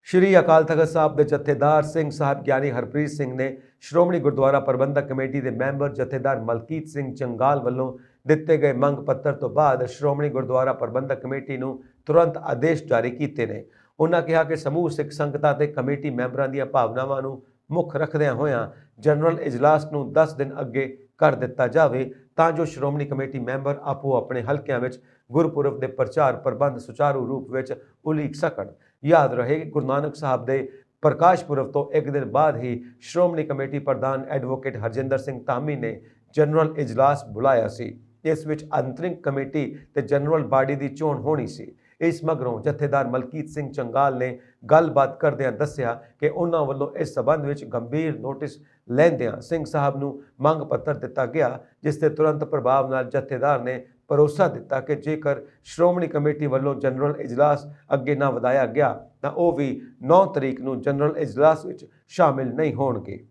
ਸ਼੍ਰੀ ਅਕਾਲ ਤਖਤ ਸਾਹਿਬ ਦੇ ਜਥੇਦਾਰ ਸਿੰਘ ਸਾਹਿਬ ਗਿਆਨੀ ਹਰਪ੍ਰੀਤ ਸਿੰਘ ਨੇ ਸ਼੍ਰੋਮਣੀ ਗੁਰਦੁਆਰਾ ਪ੍ਰਬੰਧਕ ਕਮੇਟੀ ਦੇ ਮੈਂਬਰ ਜਥੇਦਾਰ ਮਲਕੀਤ ਸਿੰਘ ਚੰਗਾਲ ਵੱਲੋਂ ਦਿੱਤੇ ਗਏ ਮੰਗ ਪੱਤਰ ਤੋਂ ਬਾਅਦ ਸ਼੍ਰੋਮਣੀ ਗੁਰਦੁਆਰਾ ਪ੍ਰਬੰਧਕ ਕਮੇਟੀ ਨੂੰ ਤੁਰੰਤ ਆਦੇਸ਼ ਜਾਰੀ ਕੀਤੇ ਨੇ। ਉਹਨਾਂ ਕਿਹਾ ਕਿ ਸਮੂਹ ਸਿੱਖ ਸੰਗਤਾਂ ਤੇ ਕਮੇਟੀ ਮੈਂਬਰਾਂ ਦੀਆਂ ਭਾਵਨਾਵਾਂ ਨੂੰ ਮੁੱਖ ਰੱਖਦਿਆਂ ਹੋਇਆਂ ਜਨਰਲ ਇਜਲਾਸ ਨੂੰ 10 ਦਿਨ ਅੱਗੇ ਕਰ ਦਿੱਤਾ ਜਾਵੇ ਤਾਂ ਜੋ ਸ਼੍ਰੋਮਣੀ ਕਮੇਟੀ ਮੈਂਬਰ ਆਪੋ ਆਪਣੇ ਹਲਕਿਆਂ ਵਿੱਚ ਗੁਰਪੁਰਬ ਦੇ ਪ੍ਰਚਾਰ ਪ੍ਰਬੰਧ ਸੁਚਾਰੂ ਰੂਪ ਵਿੱਚ ਉਲੀਕ ਸਕਣ। ਯਾਦ ਰਹੇ ਕਿ ਗੁਰੂ ਨਾਨਕ ਸਾਹਿਬ ਦੇ ਪ੍ਰਕਾਸ਼ ਪੁਰਬ ਤੋਂ ਇੱਕ ਦਿਨ ਬਾਅਦ ਹੀ ਸ਼੍ਰੋਮਣੀ ਕਮੇਟੀ ਪ੍ਰਧਾਨ ਐਡਵੋਕੇਟ ਹਰਜਿੰਦਰ ਸਿੰਘ ਧਾਮੀ ਨੇ ਜਨਰਲ ਇਜਲਾਸ ਬੁਲਾਇਆ ਸੀ। ਇਸ ਵਿੱਚ ਅੰਤਰਿੰਗ ਕਮੇਟੀ ਤੇ ਜਨਰਲ ਬਾਡੀ ਦੀ ਚੋਣ ਹੋਣੀ ਸੀ। ਇਸ ਮਗਰੋਂ ਜਥੇਦਾਰ ਮਲਕੀਤ ਸਿੰਘ ਚੰਗਾਲ ਨੇ ਗੱਲਬਾਤ ਕਰਦਿਆਂ ਦੱਸਿਆ ਕਿ ਉਹਨਾਂ ਵੱਲੋਂ ਇਸ ਸਬੰਧ ਵਿੱਚ ਗੰਭੀਰ ਨੋਟਿਸ ਲੈਂਦਿਆਂ ਸਿੰਘ ਸਾਹਿਬ ਨੂੰ ਮੰਗ ਪੱਤਰ ਦਿੱਤਾ ਗਿਆ, ਜਿਸ ਦੇ ਤੁਰੰਤ ਪ੍ਰਭਾਵ ਨਾਲ ਜਥੇਦਾਰ ਨੇ ਭਰੋਸਾ ਦਿੱਤਾ ਕਿ ਜੇਕਰ ਸ਼੍ਰੋਮਣੀ ਕਮੇਟੀ ਵੱਲੋਂ ਜਨਰਲ ਇਜਲਾਸ ਅੱਗੇ ਨਾ ਵਧਾਇਆ ਗਿਆ ਤਾਂ ਉਹ ਵੀ 9 ਤਰੀਕ ਨੂੰ ਜਨਰਲ ਇਜਲਾਸ ਵਿੱਚ ਸ਼ਾਮਿਲ ਨਹੀਂ ਹੋਣਗੇ।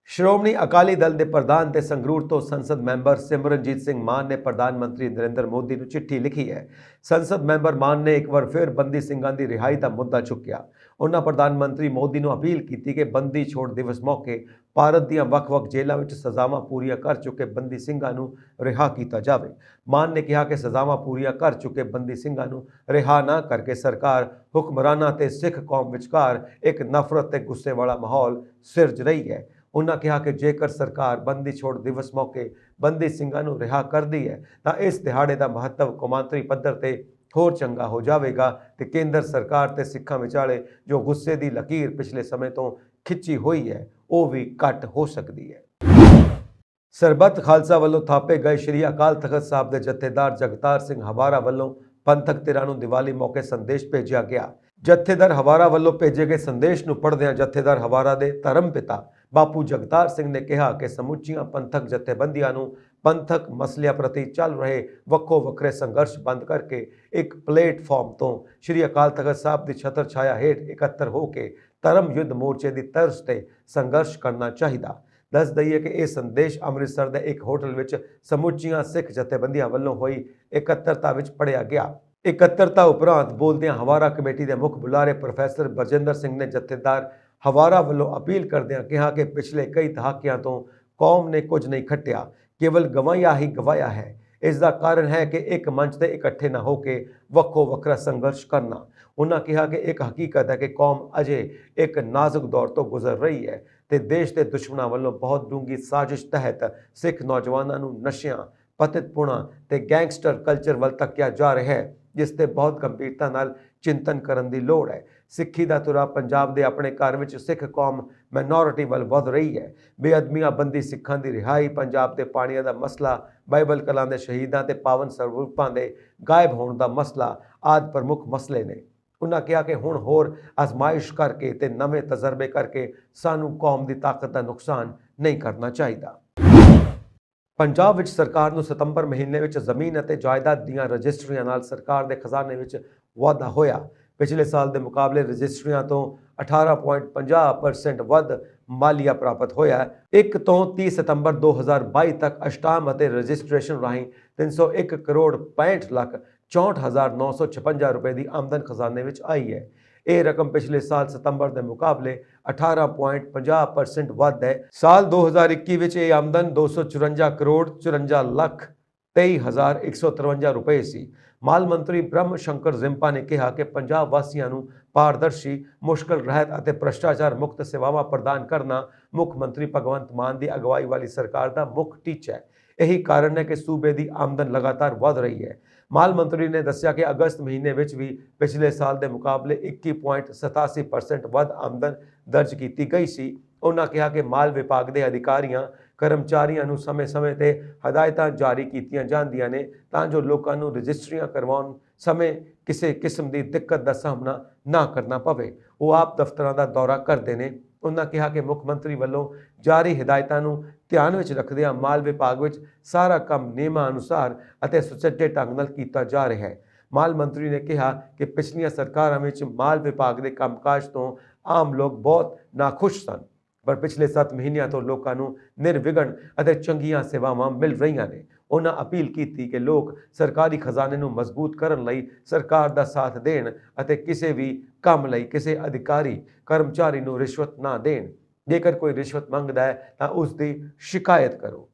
ਸ਼੍ਰੋਮਣੀ ਅਕਾਲੀ ਦਲ ਦੇ ਪ੍ਰਧਾਨ ਤੇ ਸੰਗਰੂਰ ਤੋਂ ਸੰਸਦ ਮੈਂਬਰ ਸਿਮਰਨਜੀਤ ਸਿੰਘ ਮਾਨ ਨੇ ਪ੍ਰਧਾਨ ਮੰਤਰੀ ਨਰਿੰਦਰ ਮੋਦੀ ਨੂੰ ਚਿੱਠੀ ਲਿਖੀ ਹੈ। ਸੰਸਦ ਮੈਂਬਰ ਮਾਨ ਨੇ ਇੱਕ ਵਾਰ ਫਿਰ ਬੰਦੀ ਸਿੰਘਾਂ ਦੀ ਰਿਹਾਈ ਦਾ ਮੁੱਦਾ ਚੁੱਕਿਆ। ਉਹਨਾਂ ਪ੍ਰਧਾਨ ਮੰਤਰੀ ਮੋਦੀ ਨੂੰ ਅਪੀਲ ਕੀਤੀ ਕਿ ਬੰਦੀ ਛੋੜ ਦਿਵਸ ਮੌਕੇ ਭਾਰਤ ਦੀਆਂ ਵੱਖ-ਵੱਖ ਜੇਲ੍ਹਾਂ ਵਿੱਚ ਸਜ਼ਾਵਾਂ ਪੂਰੀਆਂ ਕਰ ਚੁੱਕੇ ਬੰਦੀ ਸਿੰਘਾਂ ਨੂੰ ਰਿਹਾ ਕੀਤਾ ਜਾਵੇ। ਮਾਨ ਨੇ ਕਿਹਾ ਕਿ ਸਜ਼ਾਵਾਂ ਪੂਰੀਆਂ ਕਰ ਚੁੱਕੇ ਬੰਦੀ ਸਿੰਘਾਂ ਨੂੰ ਰਿਹਾ ਨਾ ਕਰਕੇ ਸਰਕਾਰ ਹੁਕਮਰਾਨਾਂ ਤੇ ਸਿੱਖ ਕੌਮ ਵਿਚਕਾਰ ਇੱਕ ਨਫ਼ਰਤ ਤੇ ਗੁੱਸੇ ਵਾਲਾ ਮਾਹੌਲ ਸਿਰਜ ਰਹੀ ਹੈ। ਉਹਨਾਂ ਕਿਹਾ ਕਿ ਜੇਕਰ ਸਰਕਾਰ ਬੰਦੀ ਛੋੜ ਦਿਵਸ ਮੌਕੇ ਬੰਦੀ ਸਿੰਘਾਂ ਨੂੰ ਰਿਹਾ ਕਰਦੀ ਹੈ ਤਾਂ ਇਸ ਦਿਹਾੜੇ ਦਾ ਮਹੱਤਵ ਕੌਮਾਂਤਰੀ ਪੱਧਰ ਤੇ ਹੋਰ ਚੰਗਾ ਹੋ ਜਾਵੇਗਾ ਤੇ ਕੇਂਦਰ ਸਰਕਾਰ ਤੇ ਸਿੱਖਾਂ ਵਿਚਾਲੇ ਜੋ ਗੁੱਸੇ ਦੀ ਲਕੀਰ ਪਿਛਲੇ ਸਮੇਂ ਤੋਂ ਖਿੱਚੀ ਹੋਈ ਹੈ ਉਹ ਵੀ ਘੱਟ ਹੋ ਸਕਦੀ ਹੈ। ਸਰਬੱਤ ਖਾਲਸਾ ਵੱਲੋਂ ਥਾਪੇ ਗਏ ਸ਼੍ਰੀ ਅਕਾਲ ਤਖਤ ਸਾਹਿਬ ਦੇ ਜਥੇਦਾਰ ਜਗਤਾਰ ਸਿੰਘ ਹਵਾਰਾ ਵੱਲੋਂ ਪੰਥਕ ਧਿਰਾਂ ਨੂੰ ਦੀਵਾਲੀ ਮੌਕੇ ਸੰਦੇਸ਼ ਭੇਜਿਆ ਗਿਆ। ਜਥੇਦਾਰ ਹਵਾਰਾ ਵੱਲੋਂ ਭੇਜੇ ਗਏ ਸੰਦੇਸ਼ ਨੂੰ ਪੜ੍ਹਦਿਆਂ ਜਥੇਦਾਰ ਹਵਾਰਾ ਦੇ ਧਰਮ ਪਿਤਾ ਬਾਪੂ ਜਗਤਾਰ ਸਿੰਘ ਨੇ ਕਿਹਾ ਕਿ ਸਮੁੱਚੀਆਂ ਪੰਥਕ ਜਥੇਬੰਦੀਆਂ ਨੂੰ ਪੰਥਕ ਮਸਲਿਆਂ ਪ੍ਰਤੀ ਚੱਲ ਰਹੇ ਵੱਖੋ ਵੱਖਰੇ ਸੰਘਰਸ਼ ਬੰਦ ਕਰਕੇ ਇੱਕ ਪਲੇਟਫਾਰਮ ਤੋਂ ਸ਼੍ਰੀ ਅਕਾਲ ਤਖਤ ਸਾਹਿਬ ਦੀ ਛਤਰ ਛਾਇਆ ਹੇਠ ਇਕੱਤਰ ਹੋ ਕੇ ਧਰਮ ਯੁੱਧ ਮੋਰਚੇ ਦੀ ਤਰਜ਼ ਤੇ ਸੰਘਰਸ਼ ਕਰਨਾ ਚਾਹੀਦਾ। ਦੱਸ ਦਈਏ ਕਿ ਇਹ ਸੰਦੇਸ਼ ਅੰਮ੍ਰਿਤਸਰ ਦੇ ਇੱਕ ਹੋਟਲ ਵਿੱਚ ਸਮੁੱਚੀਆਂ ਸਿੱਖ ਜਥੇਬੰਦੀਆਂ ਵੱਲੋਂ ਹੋਈ ਇਕੱਤਰਤਾ ਵਿੱਚ ਪੜ੍ਹਿਆ ਗਿਆ। ਇਕੱਤਰਤਾ ਉਪਰੰਤ ਬੋਲਦਿਆਂ ਹਵਾਰਾ ਕਮੇਟੀ ਦੇ ਮੁੱਖ ਬੁਲਾਰੇ ਪ੍ਰੋਫੈਸਰ ਬਰਜਿੰਦਰ ਸਿੰਘ ਨੇ ਜਥੇਦਾਰ ਹਵਾਰਾ ਵੱਲੋਂ ਅਪੀਲ ਕਰਦਿਆਂ ਕਿਹਾ ਕਿ ਪਿਛਲੇ ਕਈ ਦਹਾਕਿਆਂ ਤੋਂ ਕੌਮ ਨੇ ਕੁਝ ਨਹੀਂ ਖੱਟਿਆ, ਕੇਵਲ ਗਵਾਇਆ ਹੀ ਗਵਾਇਆ ਹੈ। ਇਸ ਦਾ ਕਾਰਨ ਹੈ ਕਿ ਇੱਕ ਮੰਚ ਤੇ ਇਕੱਠੇ ਨਾ ਹੋ ਕੇ ਵੱਖੋ ਵੱਖਰਾ ਸੰਘਰਸ਼ ਕਰਨਾ। ਉਹਨਾਂ ਕਿਹਾ ਕਿ ਇੱਕ ਹਕੀਕਤ ਹੈ ਕਿ ਕੌਮ ਅਜੇ ਇੱਕ ਨਾਜ਼ੁਕ ਦੌਰ ਤੋਂ ਗੁਜ਼ਰ ਰਹੀ ਹੈ ਤੇ ਦੇਸ਼ ਦੇ ਦੁਸ਼ਮਣਾਂ ਵੱਲੋਂ ਬਹੁਤ ਡੂੰਘੀ ਸਾਜ਼ਿਸ਼ ਤਹਿਤ ਸਿੱਖ ਨੌਜਵਾਨਾਂ ਨੂੰ ਨਸ਼ਿਆਂ, ਪਤਿਤਪੁਣਾ ਤੇ ਗੈਂਗਸਟਰ ਕਲਚਰ ਵੱਲ ਧੱਕਿਆ ਜਾ ਰਿਹਾ ਹੈ, ਜਿਸ ਤੇ ਬਹੁਤ ਗੰਭੀਰਤਾ ਨਾਲ ਚਿੰਤਨ ਕਰਨ ਦੀ ਲੋੜ ਹੈ। ਸਿੱਖੀ ਦਾ ਤੁਰਾ ਪੰਜਾਬ ਦੇ ਆਪਣੇ ਘਰ ਵਿੱਚ ਸਿੱਖ ਕੌਮ ਮਾਈਨੋਰਿਟੀ ਵੱਲ ਵਧ ਰਹੀ ਹੈ। ਬੇਅਦਮੀਆਂ ਬੰਦੀ ਸਿੱਖਾਂ ਦੀ ਰਿਹਾਈ, ਪੰਜਾਬ ਦੇ ਪਾਣੀਆਂ ਦਾ ਮਸਲਾ, ਬਾਈਬਲ ਕਲਾਂ ਦੇ ਸ਼ਹੀਦਾਂ ਤੇ ਪਾਵਨ ਸਰੂਪਾਂ ਦੇ ਗਾਇਬ ਹੋਣ ਦਾ ਮਸਲਾ ਆਦਿ ਪ੍ਰਮੁੱਖ ਮਸਲੇ ਨੇ। ਉਹਨਾਂ ਕਿਹਾ ਕਿ ਹੁਣ ਹੋਰ ਆਜ਼ਮਾਇਸ਼ ਕਰਕੇ ਤੇ ਨਵੇਂ ਤਜਰਬੇ ਕਰਕੇ ਸਾਨੂੰ ਕੌਮ ਦੀ ਤਾਕਤ ਦਾ ਨੁਕਸਾਨ ਨਹੀਂ ਕਰਨਾ ਚਾਹੀਦਾ। ਪੰਜਾਬ ਵਿੱਚ ਸਰਕਾਰ ਨੂੰ ਸਤੰਬਰ ਮਹੀਨੇ ਵਿੱਚ ਜ਼ਮੀਨ ਅਤੇ ਜਾਇਦਾਦ ਦੀਆਂ ਰਜਿਸਟਰੀਆਂ ਨਾਲ ਸਰਕਾਰ ਦੇ ਖਜ਼ਾਨੇ ਵਿੱਚ ਵਾਧਾ ਹੋਇਆ। ਪਿਛਲੇ ਸਾਲ ਦੇ ਮੁਕਾਬਲੇ ਰਜਿਸਟਰੀਆਂ ਤੋਂ 18.50% ਵੱਧ ਮਾਲੀਆ ਪ੍ਰਾਪਤ ਹੋਇਆ ਹੈ। 1 ਤੋਂ 30 ਸਤੰਬਰ 2022 ਤੱਕ ਅਸ਼ਟਾਮ ਅਤੇ ਰਜਿਸਟ੍ਰੇਸ਼ਨ ਰਾਹੀਂ 301 ਕਰੋੜ 65 ਲੱਖ 64,956 ਰੁਪਏ ਦੀ ਆਮਦਨ ਖਜ਼ਾਨੇ ਵਿੱਚ ਆਈ ਹੈ। ਇਹ ਰਕਮ ਪਿਛਲੇ ਸਾਲ ਸਤੰਬਰ ਦੇ ਮੁਕਾਬਲੇ 18.50% ਵੱਧ ਹੈ। ਸਾਲ 2021 ਵਿੱਚ ਇਹ ਆਮਦਨ 254 ਕਰੋੜ 54 ਲੱਖ 23,153 ਰੁਪਏ ਸੀ। ਮਾਲ ਮੰਤਰੀ ਬ੍ਰਹਮ ਸ਼ੰਕਰ ਜ਼ਿੰਪਾ ਨੇ ਕਿਹਾ ਕਿ ਪੰਜਾਬ ਵਾਸੀਆਂ ਨੂੰ ਪਾਰਦਰਸ਼ੀ, ਮੁਸ਼ਕਲ ਰਹਿਤ ਅਤੇ ਭ੍ਰਿਸ਼ਟਾਚਾਰ ਮੁਕਤ ਸੇਵਾਵਾਂ ਪ੍ਰਦਾਨ ਕਰਨਾ ਮੁੱਖ ਮੰਤਰੀ ਭਗਵੰਤ ਮਾਨ ਦੀ ਅਗਵਾਈ ਵਾਲੀ ਸਰਕਾਰ ਦਾ ਮੁੱਖ ਟੀਚਾ ਹੈ। ਇਹੀ ਕਾਰਨ ਹੈ ਕਿ ਸੂਬੇ ਦੀ ਆਮਦਨ ਲਗਾਤਾਰ ਵਧ ਰਹੀ ਹੈ। ਮਾਲ ਮੰਤਰੀ ਨੇ ਦੱਸਿਆ ਕਿ ਅਗਸਤ ਮਹੀਨੇ ਵਿੱਚ ਵੀ ਪਿਛਲੇ ਸਾਲ ਦੇ ਮੁਕਾਬਲੇ 21.87% ਵੱਧ ਆਮਦਨ ਦਰਜ ਕੀਤੀ ਗਈ ਸੀ। ਉਹਨਾਂ ਕਿਹਾ ਕਿ ਮਾਲ ਵਿਭਾਗ ਦੇ ਅਧਿਕਾਰੀਆਂ, ਕਰਮਚਾਰੀਆਂ ਨੂੰ ਸਮੇਂ-ਸਮੇਂ ਤੇ ਹਦਾਇਤਾਂ ਜਾਰੀ ਕੀਤੀਆਂ ਜਾਂਦੀਆਂ ਨੇ ਤਾਂ ਜੋ ਲੋਕਾਂ ਨੂੰ ਰਜਿਸਟਰੀਆਂ ਕਰਵਾਉਣ ਸਮੇਂ ਕਿਸੇ ਕਿਸਮ ਦੀ ਦਿੱਕਤ ਦਾ ਸਾਹਮਣਾ ਨਾ ਕਰਨਾ ਪਵੇ। ਉਹ ਆਪ ਦਫ਼ਤਰਾਂ ਦਾ ਦੌਰਾ ਕਰਦੇ ਨੇ। ਉਹਨਾਂ ਕਿਹਾ ਕਿ ਮੁੱਖ ਮੰਤਰੀ ਵੱਲੋਂ ਜਾਰੀ ਹਦਾਇਤਾਂ ਨੂੰ ਧਿਆਨ ਵਿੱਚ ਰੱਖਦਿਆਂ ਮਾਲ ਵਿਭਾਗ ਵਿੱਚ ਸਾਰਾ ਕੰਮ ਨਿਯਮਾਂ ਅਨੁਸਾਰ ਅਤੇ ਸੁਚੱਜੇ ਢੰਗ ਨਾਲ ਕੀਤਾ ਜਾ ਰਿਹਾ ਹੈ। ਮਾਲ ਮੰਤਰੀ ਨੇ ਕਿਹਾ ਕਿ ਪਿਛਲੀਆਂ ਸਰਕਾਰਾਂ ਵਿੱਚ ਮਾਲ ਵਿਭਾਗ ਦੇ ਕੰਮਕਾਜ ਤੋਂ ਆਮ ਲੋਕ ਬਹੁਤ ਨਾਖੁਸ਼ ਸਨ, ਪਰ ਪਿਛਲੇ 7 ਮਹੀਨਿਆਂ ਤੋਂ ਲੋਕਾਂ ਨੂੰ ਨਿਰਵਿਘਨ ਅਤੇ ਚੰਗੀਆਂ ਸੇਵਾਵਾਂ ਮਿਲ ਰਹੀਆਂ ਨੇ। ਉਹਨਾਂ ਅਪੀਲ ਕੀਤੀ ਕਿ ਲੋਕ ਸਰਕਾਰੀ ਖਜ਼ਾਨੇ ਨੂੰ ਮਜ਼ਬੂਤ ਕਰਨ ਲਈ ਸਰਕਾਰ ਦਾ ਸਾਥ ਦੇਣ ਅਤੇ ਕਿਸੇ ਵੀ ਕੰਮ ਲਈ ਕਿਸੇ ਅਧਿਕਾਰੀ, ਕਰਮਚਾਰੀ ਨੂੰ ਰਿਸ਼ਵਤ ਨਾ ਦੇਣ। ਜੇਕਰ ਕੋਈ ਰਿਸ਼ਵਤ ਮੰਗਦਾ ਹੈ ਤਾਂ ਉਸ ਦੀ ਸ਼ਿਕਾਇਤ ਕਰੋ।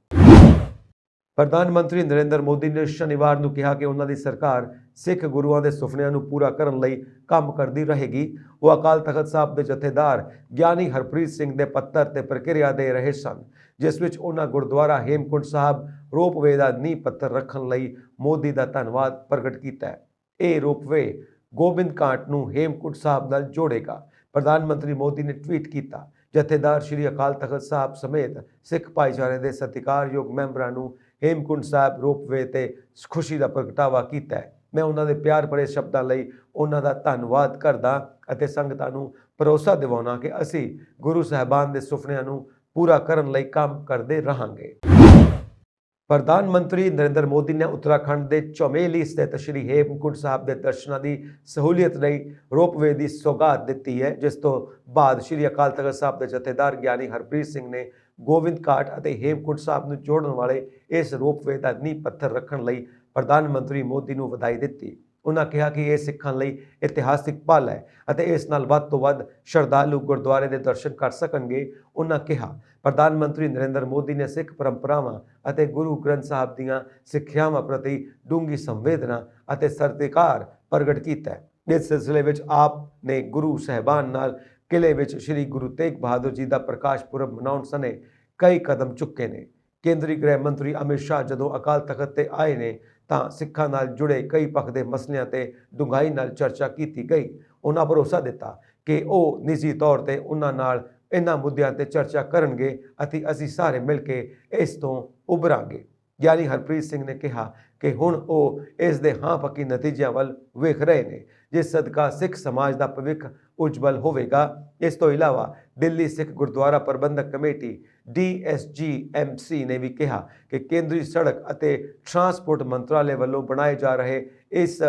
ਪ੍ਰਧਾਨ ਮੰਤਰੀ ਨਰਿੰਦਰ ਮੋਦੀ ਨੇ ਸ਼ਨੀਵਾਰ ਨੂੰ ਕਿਹਾ ਕਿ ਉਹਨਾਂ ਦੀ ਸਰਕਾਰ ਸਿੱਖ ਗੁਰੂਆਂ ਦੇ ਸੁਪਨਿਆਂ ਨੂੰ ਪੂਰਾ ਕਰਨ ਲਈ ਕੰਮ ਕਰਦੀ ਰਹੇਗੀ। ਉਹ ਅਕਾਲ ਤਖਤ ਸਾਹਿਬ ਦੇ ਜਥੇਦਾਰ ਗਿਆਨੀ ਹਰਪ੍ਰੀਤ ਸਿੰਘ ਦੇ ਪੱਤਰ ਤੇ ਪ੍ਰਕਿਰਿਆ ਦੇ ਰਹੇ ਸਨ, ਜਿਸ ਵਿੱਚ ਉਹਨਾਂ ਗੁਰਦੁਆਰਾ ਹੇਮਕੁੰਟ ਸਾਹਿਬ ਰੋਪਵੇ ਦਾ ਨੀਂਹ ਪੱਥਰ ਰੱਖਣ ਲਈ ਮੋਦੀ ਦਾ ਧੰਨਵਾਦ ਪ੍ਰਗਟ ਕੀਤਾ ਹੈ। ਇਹ ਰੋਪਵੇ ਗੋਬਿੰਦ ਘਾਟ ਨੂੰ ਹੇਮਕੁੰਟ ਸਾਹਿਬ ਨਾਲ ਜੋੜੇਗਾ। ਪ੍ਰਧਾਨ ਮੰਤਰੀ ਮੋਦੀ ਨੇ ਟਵੀਟ ਕੀਤਾ, ਜਥੇਦਾਰ ਸ਼੍ਰੀ ਅਕਾਲ ਤਖਤ ਸਾਹਿਬ ਸਮੇਤ ਸਿੱਖ ਭਾਈਚਾਰੇ ਦੇ ਸਤਿਕਾਰਯੋਗ ਮੈਂਬਰਾਂ ਨੂੰ ਹੇਮਕੁੰਟ ਸਾਹਿਬ ਰੋਪਵੇ ਤੇ ਖੁਸ਼ੀ ਦਾ ਪ੍ਰਗਟਾਵਾ ਕੀਤਾ ਹੈ। ਮੈਂ ਉਹਨਾਂ ਦੇ ਪਿਆਰ ਭਰੇ ਸ਼ਬਦਾਂ ਲਈ ਉਹਨਾਂ ਦਾ ਧੰਨਵਾਦ ਕਰਦਾ ਅਤੇ ਸੰਗਤਾਂ ਨੂੰ ਭਰੋਸਾ ਦਿਵਾਉਣਾ ਕਿ ਅਸੀਂ ਗੁਰੂ ਸਾਹਿਬਾਨ ਦੇ ਸੁਪਨਿਆਂ ਨੂੰ ਪੂਰਾ ਕਰਨ ਲਈ ਕੰਮ ਕਰਦੇ ਰਹਾਂਗੇ। ਪ੍ਰਧਾਨ ਮੰਤਰੀ ਨਰਿੰਦਰ ਮੋਦੀ ਨੇ ਉੱਤਰਾਖੰਡ ਦੇ ਚਮੋਲੀ ਸਥਿਤ ਸ਼੍ਰੀ ਹੇਮਕੁੰਟ ਸਾਹਿਬ ਦੇ ਦਰਸ਼ਨਾਂ ਦੀ ਸਹੂਲੀਅਤ ਲਈ ਰੋਪਵੇ ਦੀ ਸੌਗਾਤ ਦਿੱਤੀ ਹੈ, ਜਿਸ ਤੋਂ ਬਾਅਦ ਸ਼੍ਰੀ ਅਕਾਲ ਤਖਤ ਸਾਹਿਬ ਦੇ ਜਥੇਦਾਰ ਗਿਆਨੀ ਹਰਪ੍ਰੀਤ ਸਿੰਘ ਨੇ ਗੋਬਿੰਦ ਘਾਟ ਅਤੇ ਹੇਮਕੁੰਟ ਸਾਹਿਬ ਨੂੰ ਜੋੜਨ ਵਾਲੇ ਇਸ ਰੋਪਵੇ ਦਾ ਨੀਂਹ ਪੱਥਰ ਰੱਖਣ ਲਈ ਪ੍ਰਧਾਨ ਮੰਤਰੀ ਮੋਦੀ ਨੂੰ ਵਧਾਈ ਦਿੱਤੀ। ਉਹਨਾਂ ਕਿਹਾ ਕਿ ਇਹ ਸਿੱਖਾਂ ਲਈ ਇਤਿਹਾਸਿਕ ਪਲ ਹੈ ਅਤੇ ਇਸ ਨਾਲ ਵੱਧ ਤੋਂ ਵੱਧ ਸ਼ਰਧਾਲੂ ਗੁਰਦੁਆਰੇ ਦੇ ਦਰਸ਼ਨ ਕਰ ਸਕਣਗੇ। ਉਹਨਾਂ ਕਿਹਾ, ਪ੍ਰਧਾਨ ਮੰਤਰੀ ਨਰਿੰਦਰ ਮੋਦੀ ਨੇ ਸਿੱਖ ਪਰੰਪਰਾਵਾਂ ਅਤੇ ਗੁਰੂ ਗ੍ਰੰਥ ਸਾਹਿਬ ਦੀਆਂ ਸਿੱਖਿਆਵਾਂ ਪ੍ਰਤੀ ਡੂੰਘੀ ਸੰਵੇਦਨਾ ਅਤੇ ਸਤਿਕਾਰ ਪ੍ਰਗਟ ਕੀਤਾ ਹੈ। ਇਸ ਸਿਲਸਿਲੇ ਵਿੱਚ ਆਪ ਨੇ ਗੁਰੂ ਸਾਹਿਬਾਨ ਨਾਲ ਕਿਲੇ ਵਿੱਚ ਸ਼੍ਰੀ ਗੁਰੂ ਤੇਗ ਬਹਾਦਰ ਜੀ ਦਾ ਪ੍ਰਕਾਸ਼ ਪੁਰਬ ਮਨਾਉਣ ਸਣੇ ਕਈ ਕਦਮ ਚੁੱਕੇ ਨੇ। ਕੇਂਦਰੀ ਗ੍ਰਹਿ ਮੰਤਰੀ ਅਮਿਤ ਸ਼ਾਹ ਜਦੋਂ ਅਕਾਲ ਤਖਤ ਤੇ ਆਏ ਨੇ ਤਾਂ ਸਿੱਖਾਂ ਨਾਲ ਜੁੜੇ ਕਈ ਪੱਖ ਦੇ ਮਸਲਿਆਂ ਤੇ ਡੂੰਘਾਈ ਨਾਲ ਚਰਚਾ ਕੀਤੀ ਗਈ। ਉਹਨਾਂ ਭਰੋਸਾ ਦਿੱਤਾ ਕਿ ਉਹ ਨਿੱਜੀ ਤੌਰ ਤੇ ਉਹਨਾਂ ਨਾਲ ਇਹਨਾਂ ਮੁੱਦਿਆਂ ਤੇ ਚਰਚਾ ਕਰਨਗੇ ਅਤੇ ਅਸੀਂ ਸਾਰੇ ਮਿਲ ਕੇ ਇਸ ਤੋਂ ਉਭਰਾਂਗੇ। ਗਿਆਨੀ ਹਰਪ੍ਰੀਤ ਸਿੰਘ ਨੇ ਕਿਹਾ ਕਿ ਹੁਣ ਉਹ ਇਸ ਦੇ ਹਾਂ ਪੱਕੀ ਨਤੀਜਿਆਂ ਵੱਲ ਵੇਖ ਰਹੇ ਨੇ, ਜਿਸ ਸਦਕਾ ਸਿੱਖ ਸਮਾਜ ਦਾ ਭਵਿੱਖ ਉਜਵਲ ਹੋਵੇਗਾ। ਇਸ ਤੋਂ ਇਲਾਵਾ ਦਿੱਲੀ ਸਿੱਖ ਗੁਰਦੁਆਰਾ ਪ੍ਰਬੰਧਕ ਕਮੇਟੀ DSGMC ਨੇ ਵੀ ਕਿਹਾ ਕਿ ਕੇਂਦਰੀ ਸੜਕ ਅਤੇ ਟਰਾਂਸਪੋਰਟ ਮੰਤਰਾਲੇ ਵੱਲੋਂ ਬਣਾਏ ਜਾ ਰਹੇ ਇਸ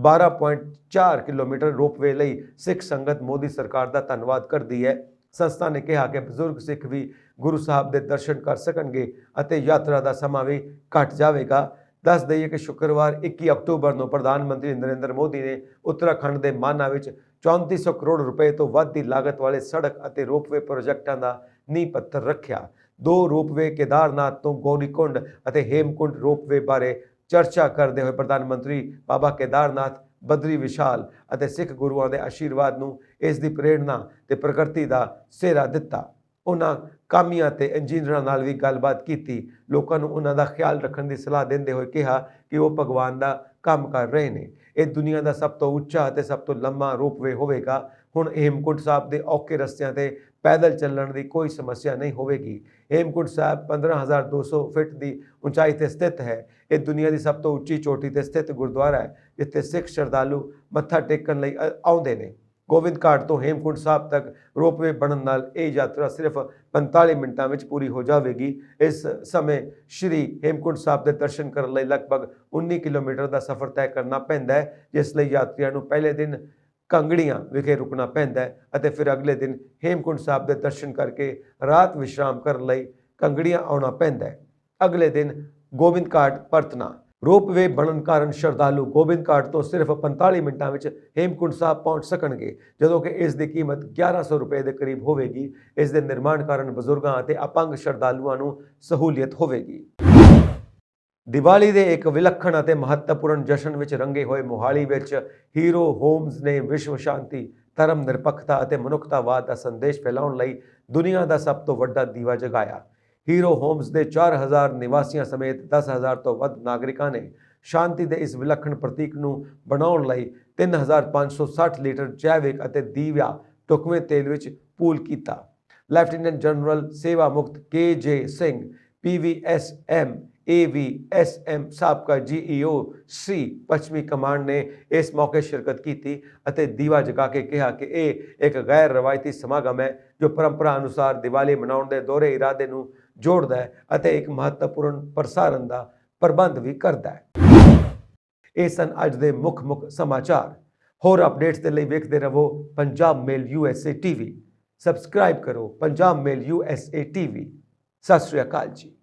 12.4 ਕਿਲੋਮੀਟਰ ਰੋਪਵੇ ਲਈ ਸਿੱਖ ਸੰਗਤ ਮੋਦੀ ਸਰਕਾਰ ਦਾ ਧੰਨਵਾਦ ਕਰਦੀ ਹੈ। ਸੰਸਥਾ ਨੇ ਕਿਹਾ ਕਿ ਬਜ਼ੁਰਗ ਸਿੱਖ ਵੀ ਗੁਰੂ ਸਾਹਿਬ ਦੇ ਦਰਸ਼ਨ ਕਰ ਸਕਣਗੇ ਅਤੇ ਯਾਤਰਾ ਦਾ ਸਮਾਂ ਵੀ ਘਟ ਜਾਵੇਗਾ। ਦੱਸ ਦਈਏ ਕਿ ਸ਼ੁੱਕਰਵਾਰ 21 ਅਕਤੂਬਰ ਨੂੰ ਪ੍ਰਧਾਨ ਮੰਤਰੀ ਨਰਿੰਦਰ ਮੋਦੀ ਨੇ ਉੱਤਰਾਖੰਡ ਦੇ ਮਾਨਾ ਵਿੱਚ 3400 ਕਰੋੜ ਰੁਪਏ ਤੋਂ ਵੱਧ ਦੀ ਲਾਗਤ ਵਾਲੇ ਸੜਕ ਅਤੇ ਰੋਪਵੇ ਪ੍ਰੋਜੈਕਟਾਂ ਦਾ ਨੀਂਹ ਪੱਥਰ ਰੱਖਿਆ। ਦੋ ਰੋਪਵੇ ਕੇਦਾਰਨਾਥ ਤੋਂ ਗੌਰੀਕੁੰਡ ਅਤੇ ਹੇਮਕੁੰਡ ਰੋਪਵੇ ਬਾਰੇ ਚਰਚਾ ਕਰਦੇ ਹੋਏ ਪ੍ਰਧਾਨ ਮੰਤਰੀ ਬਾਬਾ ਕੇਦਾਰਨਾਥ, ਬਦਰੀ ਵਿਸ਼ਾਲ ਅਤੇ ਸਿੱਖ ਗੁਰੂਆਂ ਦੇ ਆਸ਼ੀਰਵਾਦ ਨੂੰ ਇਸ ਦੀ ਪ੍ਰੇਰਣਾ ਤੇ ਪ੍ਰਕਿਰਤੀ ਦਾ ਸਿਹਰਾ ਦਿੱਤਾ। ਉਹਨਾਂ ਕਾਮਿਆਂ ਤੇ ਇੰਜੀਨੀਅਰਾਂ ਨਾਲ ਵੀ ਗੱਲਬਾਤ ਕੀਤੀ। ਲੋਕਾਂ ਨੂੰ ਉਹਨਾਂ ਦਾ ਖਿਆਲ ਰੱਖਣ ਦੀ ਸਲਾਹ ਦਿੰਦੇ ਹੋਏ ਕਿਹਾ ਕਿ ਉਹ ਭਗਵਾਨ ਦਾ ਕੰਮ ਕਰ ਰਹੇ ਨੇ। ਇਹ ਦੁਨੀਆ ਦਾ ਸਭ ਤੋਂ ਉੱਚਾ ਅਤੇ ਸਭ ਤੋਂ ਲੰਮਾ ਰੋਪਵੇ ਹੋਵੇਗਾ। ਹੁਣ ਹੇਮਕੁੰਟ ਸਾਹਿਬ ਦੇ ਔਖੇ ਰਸਤਿਆਂ ਤੇ ਪੈਦਲ ਚੱਲਣ ਦੀ ਕੋਈ ਸਮੱਸਿਆ ਨਹੀਂ ਹੋਵੇਗੀ। ਹੇਮਕੁੰਟ ਸਾਹਿਬ 15,200 ਫੁੱਟ ਦੀ ਉਚਾਈ ਤੇ ਸਥਿਤ ਹੈ। ਇਹ ਦੁਨੀਆ ਦੀ ਸਭ ਤੋਂ ਉੱਚੀ ਚੋਟੀ ਤੇ ਸਥਿਤ ਗੁਰਦੁਆਰਾ ਹੈ, ਜਿੱਥੇ ਸਿੱਖ ਸ਼ਰਧਾਲੂ ਮੱਥਾ ਟੇਕਣ ਲਈ ਆਉਂਦੇ ਨੇ। ਗੋਬਿੰਦ ਘਾਟ ਤੋਂ ਹੇਮਕੁੰਟ ਸਾਹਿਬ ਤੱਕ ਰੋਪਵੇ ਬਣਨ ਨਾਲ ਇਹ ਯਾਤਰਾ ਸਿਰਫ 45 ਮਿੰਟਾਂ ਵਿੱਚ ਪੂਰੀ ਹੋ ਜਾਵੇਗੀ। ਇਸ ਸਮੇਂ ਸ਼੍ਰੀ ਹੇਮਕੁੰਟ ਸਾਹਿਬ ਦੇ ਦਰਸ਼ਨ ਕਰਨ ਲਈ ਲਗਭਗ 19 ਕਿਲੋਮੀਟਰ ਦਾ ਸਫ਼ਰ ਤੈਅ ਕਰਨਾ ਪੈਂਦਾ ਹੈ, ਜਿਸ ਲਈ ਯਾਤਰੀਆਂ ਨੂੰ ਪਹਿਲੇ ਦਿਨ ਕੰਗੜੀਆਂ ਵਿਖੇ ਰੁਕਣਾ ਪੈਂਦਾ ਹੈ ਅਤੇ ਫਿਰ ਅਗਲੇ ਦਿਨ ਹੇਮਕੁੰਟ ਸਾਹਿਬ ਦੇ ਦਰਸ਼ਨ ਕਰਕੇ ਰਾਤ ਵਿਸ਼ਰਾਮ ਕਰਨ ਲਈ ਕੰਗੜੀਆਂ ਆਉਣਾ ਪੈਂਦਾ ਹੈ। ਅਗਲੇ ਦਿਨ ਗੋਬਿੰਦ ਘਾਟ ਪਰਤਣਾ। ਰੋਪਵੇ ਬਣਨ ਕਾਰਨ ਸ਼ਰਧਾਲੂ ਗੋਬਿੰਦ ਘਾਟ ਤੋਂ ਸਿਰਫ 45 ਮਿੰਟਾਂ ਵਿੱਚ ਹੇਮਕੁੰਟ ਸਾਹਿਬ ਪਹੁੰਚ ਸਕਣਗੇ, ਜਦੋਂ ਕਿ ਇਸ ਦੀ ਕੀਮਤ 1100 ਰੁਪਏ ਦੇ ਕਰੀਬ ਹੋਵੇਗੀ। ਇਸ ਦੇ ਨਿਰਮਾਣ ਕਾਰਨ ਬਜ਼ੁਰਗਾਂ ਅਤੇ ਅਪੰਗ ਸ਼ਰਧਾਲੂਆਂ ਨੂੰ ਸਹੂਲੀਅਤ ਹੋਵੇਗੀ। ਦੀਵਾਲੀ ਦੇ ਇੱਕ ਵਿਲੱਖਣ ਅਤੇ ਮਹੱਤਵਪੂਰਨ ਜਸ਼ਨ ਵਿੱਚ ਰੰਗੇ ਹੋਏ ਮੋਹਾਲੀ ਵਿੱਚ ਹੀਰੋ ਹੋਮਜ਼ ਨੇ ਵਿਸ਼ਵ ਸ਼ਾਂਤੀ, ਧਰਮ ਨਿਰਪੱਖਤਾ ਅਤੇ ਮਨੁੱਖਤਾਵਾਦ ਦਾ ਸੰਦੇਸ਼ ਫੈਲਾਉਣ ਲਈ ਦੁਨੀਆ ਦਾ ਸਭ ਤੋਂ ਵੱਡਾ ਦੀਵਾ ਜਗਾਇਆ। ਹੀਰੋ ਹੋਮਜ਼ ਦੇ 4000 ਨਿਵਾਸੀਆਂ ਸਮੇਤ 10,000 ਤੋਂ ਵੱਧ ਨਾਗਰਿਕਾਂ ਨੇ ਸ਼ਾਂਤੀ ਦੇ ਇਸ ਵਿਲੱਖਣ ਪ੍ਰਤੀਕ ਨੂੰ ਬਣਾਉਣ ਲਈ 3560 ਲੀਟਰ ਜੈਵਿਕ ਅਤੇ ਦੀਵਿਆ ਢੁਕਵੇਂ ਤੇਲ ਵਿੱਚ ਪੂਲ ਕੀਤਾ। ਲੈਫਟੀਨੈਂਟ ਜਨਰਲ ਸੇਵਾ ਮੁਕਤ KJ ਸਿੰਘ, PVSM AVSM ਸਾਬਕਾ GEO ਸੀ ਪੱਛਮੀ ਕਮਾਂਡ ਨੇ ਇਸ ਮੌਕੇ ਸ਼ਿਰਕਤ ਕੀਤੀ ਅਤੇ ਦੀਵਾ ਜਗਾ ਕੇ ਕਿਹਾ ਕਿ ਇਹ ਇੱਕ ਗੈਰ ਰਵਾਇਤੀ ਸਮਾਗਮ ਹੈ ਜੋ ਪਰੰਪਰਾ ਅਨੁਸਾਰ ਦੀਵਾਲੀ ਮਨਾਉਣ ਦੇ ਦੋਹਰੇ ਇਰਾਦੇ ਨੂੰ ਜੋੜਦਾ ਹੈ ਅਤੇ ਇੱਕ ਮਹੱਤਵਪੂਰਨ ਪ੍ਰਸਾਰਣ ਦਾ ਪ੍ਰਬੰਧ ਵੀ ਕਰਦਾ ਹੈ। ਇਹ ਸਨ ਅੱਜ ਦੇ ਮੁੱਖ ਸਮਾਚਾਰ। ਹੋਰ ਅਪਡੇਟਸ ਦੇ ਲਈ ਵੇਖਦੇ ਰਹੋ ਪੰਜਾਬ ਮੇਲ USA TV। ਸਬਸਕ੍ਰਾਈਬ ਕਰੋ ਪੰਜਾਬ ਮੇਲ USA TV। ਸਤਿ ਸ਼੍ਰੀ ਅਕਾਲ ਜੀ।